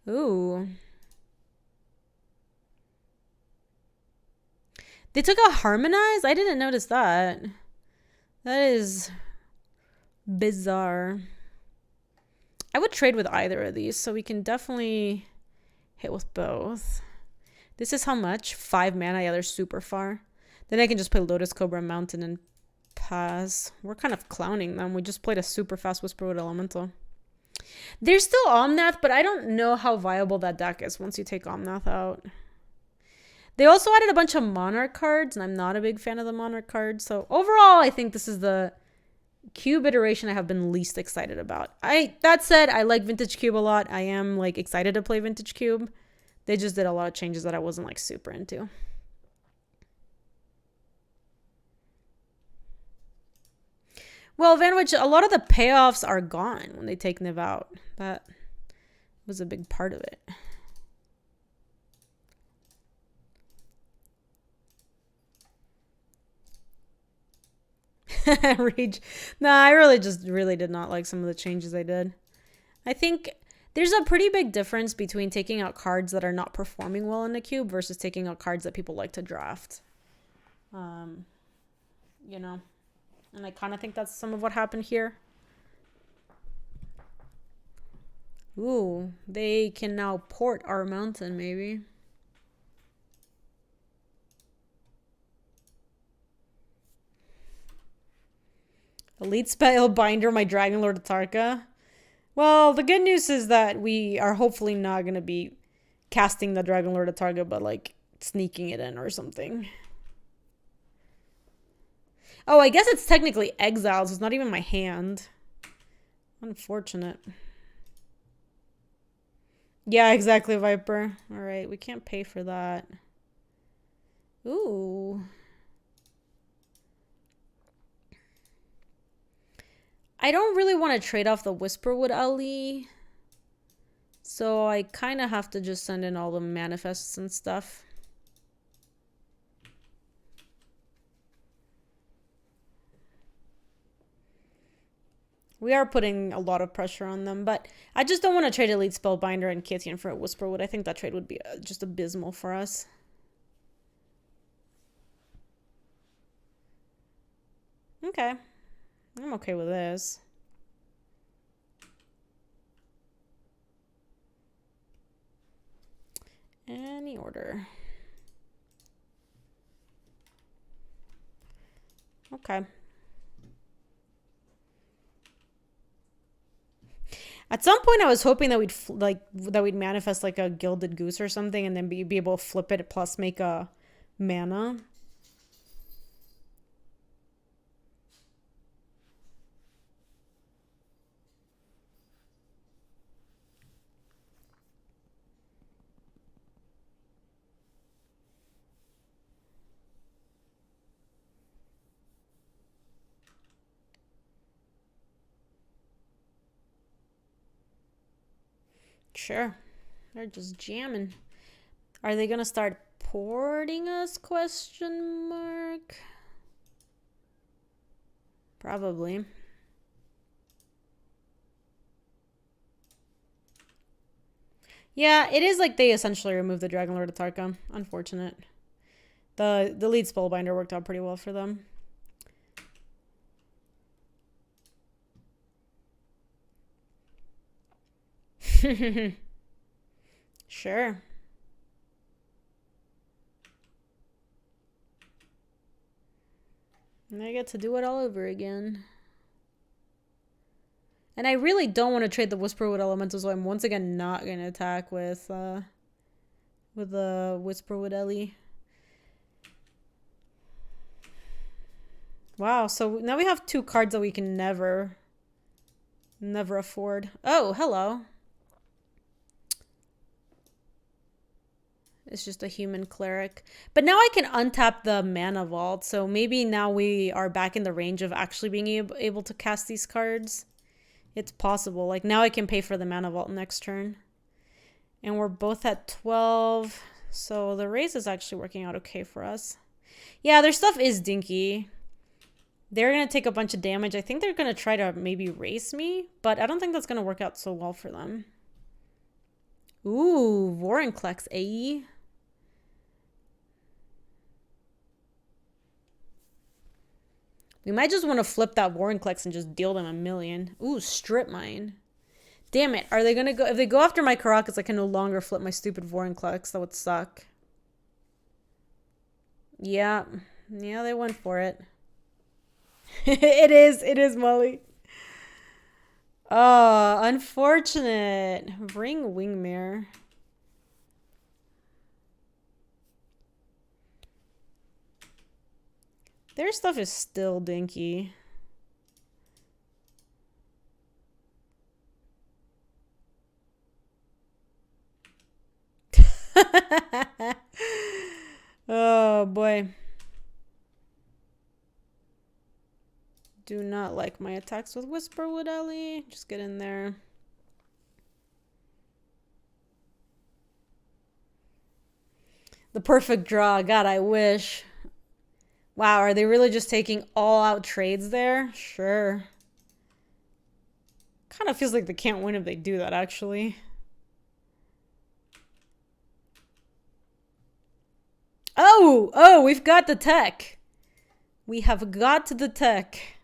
Ooh. They took out Harmonize? I didn't notice that. That is bizarre. I would trade with either of these, so we can definitely hit with both. This is how much? 5 mana. Yeah, they're super far. Then I can just play Lotus Cobra Mountain and pass. We're kind of clowning them. We just played a super fast Whisperwood Elemental. They're still Omnath, but I don't know how viable that deck is once you take Omnath out. They also added a bunch of Monarch cards, and I'm not a big fan of the Monarch cards. So overall, I think this is the Cube iteration I have been least excited about. That said, I like Vintage Cube a lot. I am like excited to play Vintage Cube. They just did a lot of changes that I wasn't like super into. Well, Vanwich, a lot of the payoffs are gone when they take Niv out. That was a big part of it. Nah, I really did not like some of the changes I did. I think there's a pretty big difference between taking out cards that are not performing well in the cube versus taking out cards that people like to draft. You know, and I kind of think that's some of what happened here. Ooh, they can now port our mountain, maybe. Elite Spellbinder, my Dragon Lord Atarka. Well, the good news is that we are hopefully not going to be casting the Dragon Lord Atarka, but like sneaking it in or something. Oh, I guess it's technically exiled, so it's not even my hand. Unfortunate. Yeah, exactly, Viper. All right, we can't pay for that. Ooh. I don't really want to trade off the Whisperwood Ali. So I kind of have to just send in all the manifests and stuff. We are putting a lot of pressure on them, but I just don't want to trade Elite Spellbinder and Kithian for a Whisperwood. I think that trade would be just abysmal for us. Okay. I'm okay with this. Any order. Okay. At some point, I was hoping that we'd manifest like a Gilded Goose or something, and then be able to flip it plus make a mana. Sure. They're just jamming. Are they gonna start porting us? Question mark. Probably. Yeah, it is like they essentially removed the Dragon Lord Atarka. Unfortunate. The lead Spellbinder worked out pretty well for them. Sure. And I get to do it all over again. And I really don't want to trade the Whisperwood Elemental, so I'm once again not going to attack with the Whisperwood Ellie. Wow, so now we have 2 cards that we can never afford. Oh, hello. It's just a human cleric. But now I can untap the mana vault, so maybe now we are back in the range of actually being able to cast these cards. It's possible. Like, now I can pay for the mana vault next turn. And we're both at 12. So the race is actually working out okay for us. Yeah, their stuff is dinky. They're going to take a bunch of damage. I think they're going to try to maybe race me. But I don't think that's going to work out so well for them. Ooh, Vorinclex AE. We might just want to flip that Vorinclex and just deal them a million. Ooh, Strip Mine. Damn it. Are they going to go? If they go after my Karakas, I can no longer flip my stupid Vorinclex. That would suck. Yeah. Yeah, they went for it. It is, Molly. Oh, unfortunate. Bring Wingmare. Their stuff is still dinky. Oh, boy. Do not like my attacks with Whisperwood Ellie. Just get in there. The perfect draw. God, I wish. Wow, are they really just taking all out trades there? Sure. Kind of feels like they can't win if they do that, actually. Oh, we've got the tech. We have got the tech.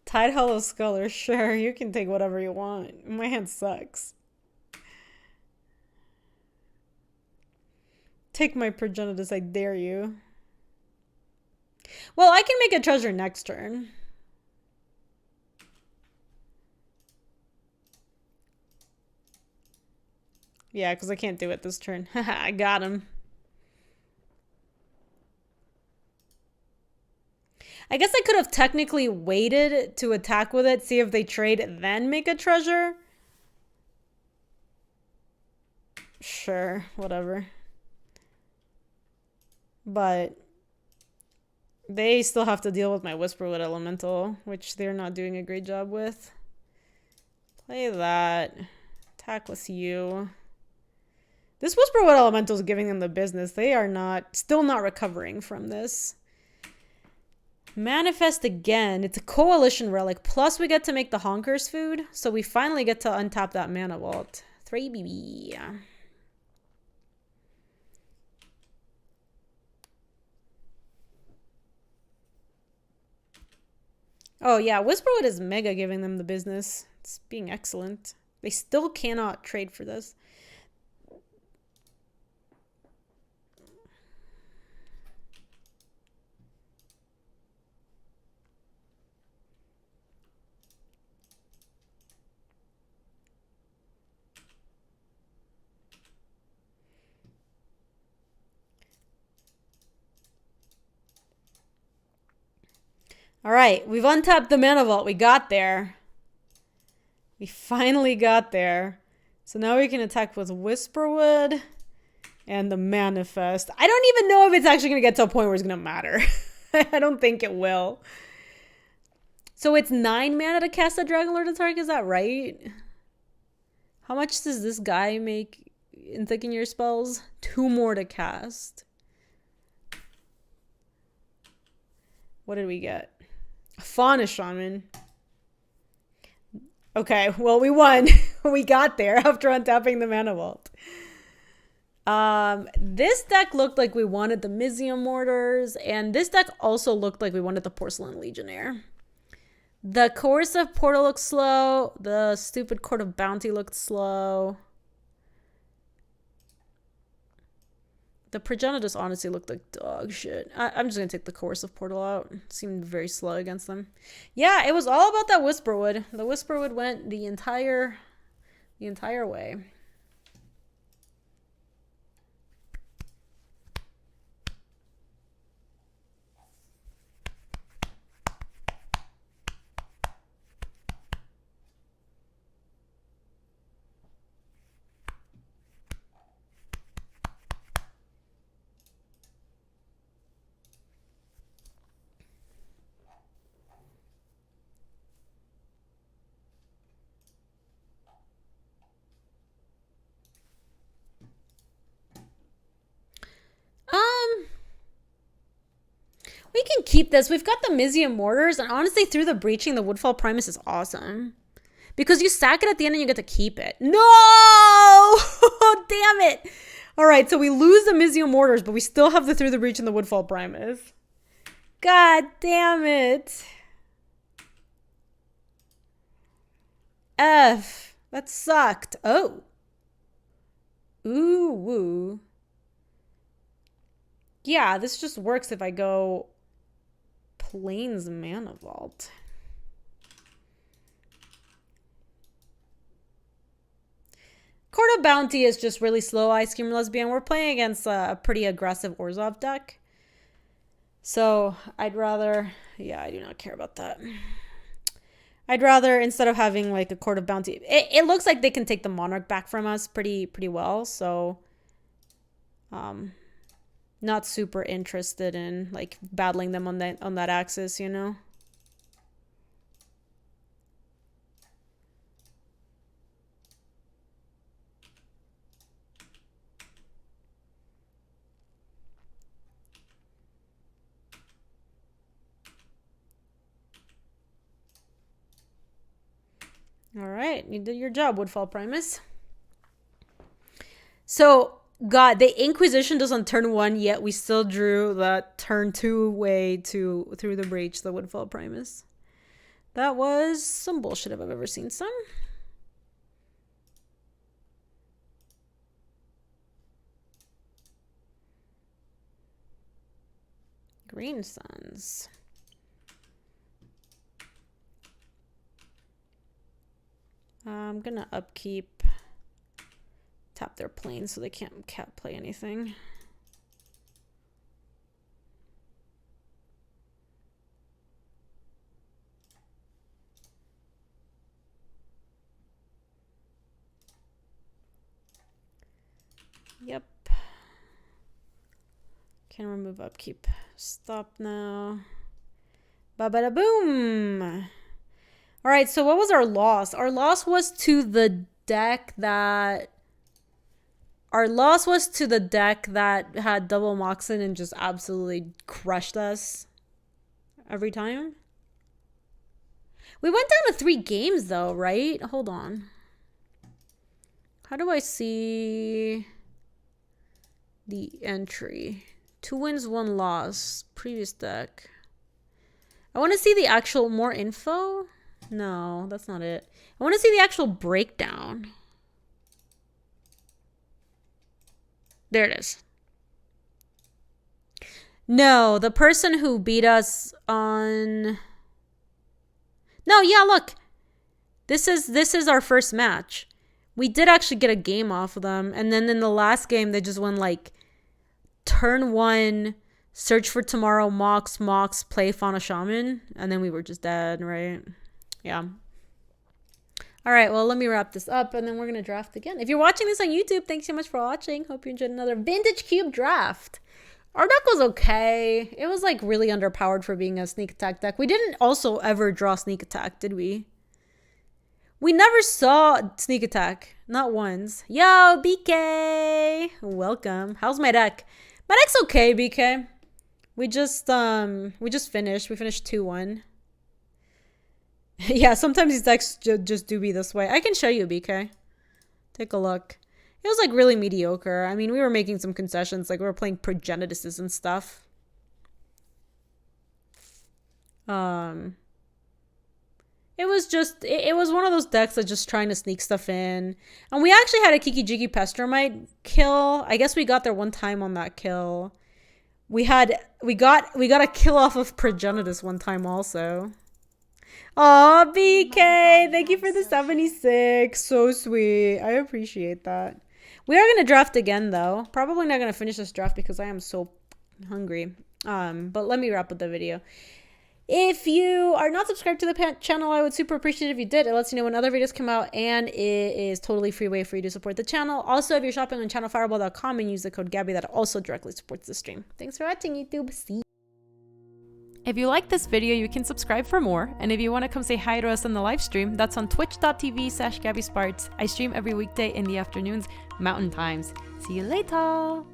Tide Hollow Sculler, sure, you can take whatever you want. My hand sucks. Take my Progenitus, I dare you. Well, I can make a treasure next turn. Yeah, because I can't do it this turn. Haha, I got him. I guess I could have technically waited to attack with it, see if they trade, then make a treasure. Sure, whatever. But they still have to deal with my Whisperwood Elemental, which they're not doing a great job with. Play that. Attack with you. This Whisperwood Elemental is giving them the business. They are still not recovering from this. Manifest again. It's a coalition relic. Plus we get to make the Honkers food. So we finally get to untap that mana vault. 3 BB. Oh yeah, Whisperwood is mega giving them the business. It's being excellent. They still cannot trade for this. All right, we've untapped the mana vault. We got there. We finally got there. So now we can attack with Whisperwood and the Manifest. I don't even know if it's actually going to get to a point where it's going to matter. I don't think it will. So it's 9 mana to cast a Dragon Lord attack, is that right? How much does this guy make in Thicken Your Spells? 2 more to cast. What did we get? Fauna Shaman. Okay, well, we won. We got there after untapping the mana vault. This deck looked like we wanted the Mizium Mortars, and this deck also looked like we wanted the Porcelain Legionnaire. The Coercive Portal looked slow. The stupid Court of Bounty looked slow. The Progenitus honestly looked like dog shit. I'm just going to take the Coercive Portal out. It seemed very slow against them. Yeah, it was all about that Whisperwood. The Whisperwood went the entire way. We can keep this. We've got the Mizium Mortars, and honestly, through the Breaching, the Woodfall Primus is awesome. Because you sack it at the end and you get to keep it. No! Damn it! Alright, so we lose the Mizium Mortars, but we still have the Through the Breach and the Woodfall Primus. God damn it. F. That sucked. Oh. Ooh, woo. Yeah, this just works if I go Plains Mana Vault. Court of Bounty is just really slow Ice Cream Lesbian. We're playing against a pretty aggressive Orzhov deck. So I'd rather... Yeah, I do not care about that. I'd rather, instead of having like a Court of Bounty... It looks like they can take the Monarch back from us pretty well. So... not super interested in like battling them on that axis, you know. All right, you did your job, Woodfall Primus. So, God, the Inquisition does on turn 1, yet we still drew that turn 2 way to through the breach, the Woodfall Primus. That was some bullshit if I've ever seen some. Green Suns. I'm gonna upkeep, tap their plane so they can't play anything. Yep. Can remove upkeep. Stop now. Ba-ba-da boom. All right, so what was our loss? Our loss was to the deck that had double Moxen and just absolutely crushed us every time. We went down to 3 games though, right? Hold on. How do I see the entry? 2 wins, 1 loss. Previous deck. I want to see the actual more info. No, that's not it. I want to see the actual breakdown. There it is. No, the person who beat us on... No, yeah, look. This is our first match. We did actually get a game off of them. And then in the last game, they just went like... Turn 1, search for tomorrow, Mox, play Fauna Shaman. And then we were just dead, right? Yeah. All right, well, let me wrap this up and then we're going to draft again. If you're watching this on YouTube, thanks so much for watching. Hope you enjoyed another Vintage Cube draft. Our deck was okay. It was like really underpowered for being a sneak attack deck. We didn't also ever draw sneak attack, did we? We never saw sneak attack. Not once. Yo, BK. Welcome. How's my deck? My deck's okay, BK. We just finished. We finished 2-1. Yeah, sometimes these decks just do be this way. I can show you, BK. Take a look. It was like really mediocre. I mean, we were making some concessions. Like we were playing Progenitises and stuff. It was just, it was one of those decks that's just trying to sneak stuff in. And we actually had a Kiki Jiki Pestromite kill. I guess we got there one time on that kill. We got a kill off of Progenitus one time also. Aw, BK, thank you for the 76. So sweet. I appreciate that. We are going to draft again though. Probably not going to finish this draft because I am so hungry. But let me wrap up the video. If you are not subscribed to the channel, I would super appreciate it if you did. It lets you know when other videos come out, and it is totally free way for you to support the channel. Also, if you're shopping on channelfireball.com and use the code Gaby, that also directly supports the stream. Thanks for watching, YouTube. See. If you like this video, you can subscribe for more. And if you want to come say hi to us on the live stream, that's on twitch.tv/GabySpartz. I stream every weekday in the afternoons, Mountain Times. See you later.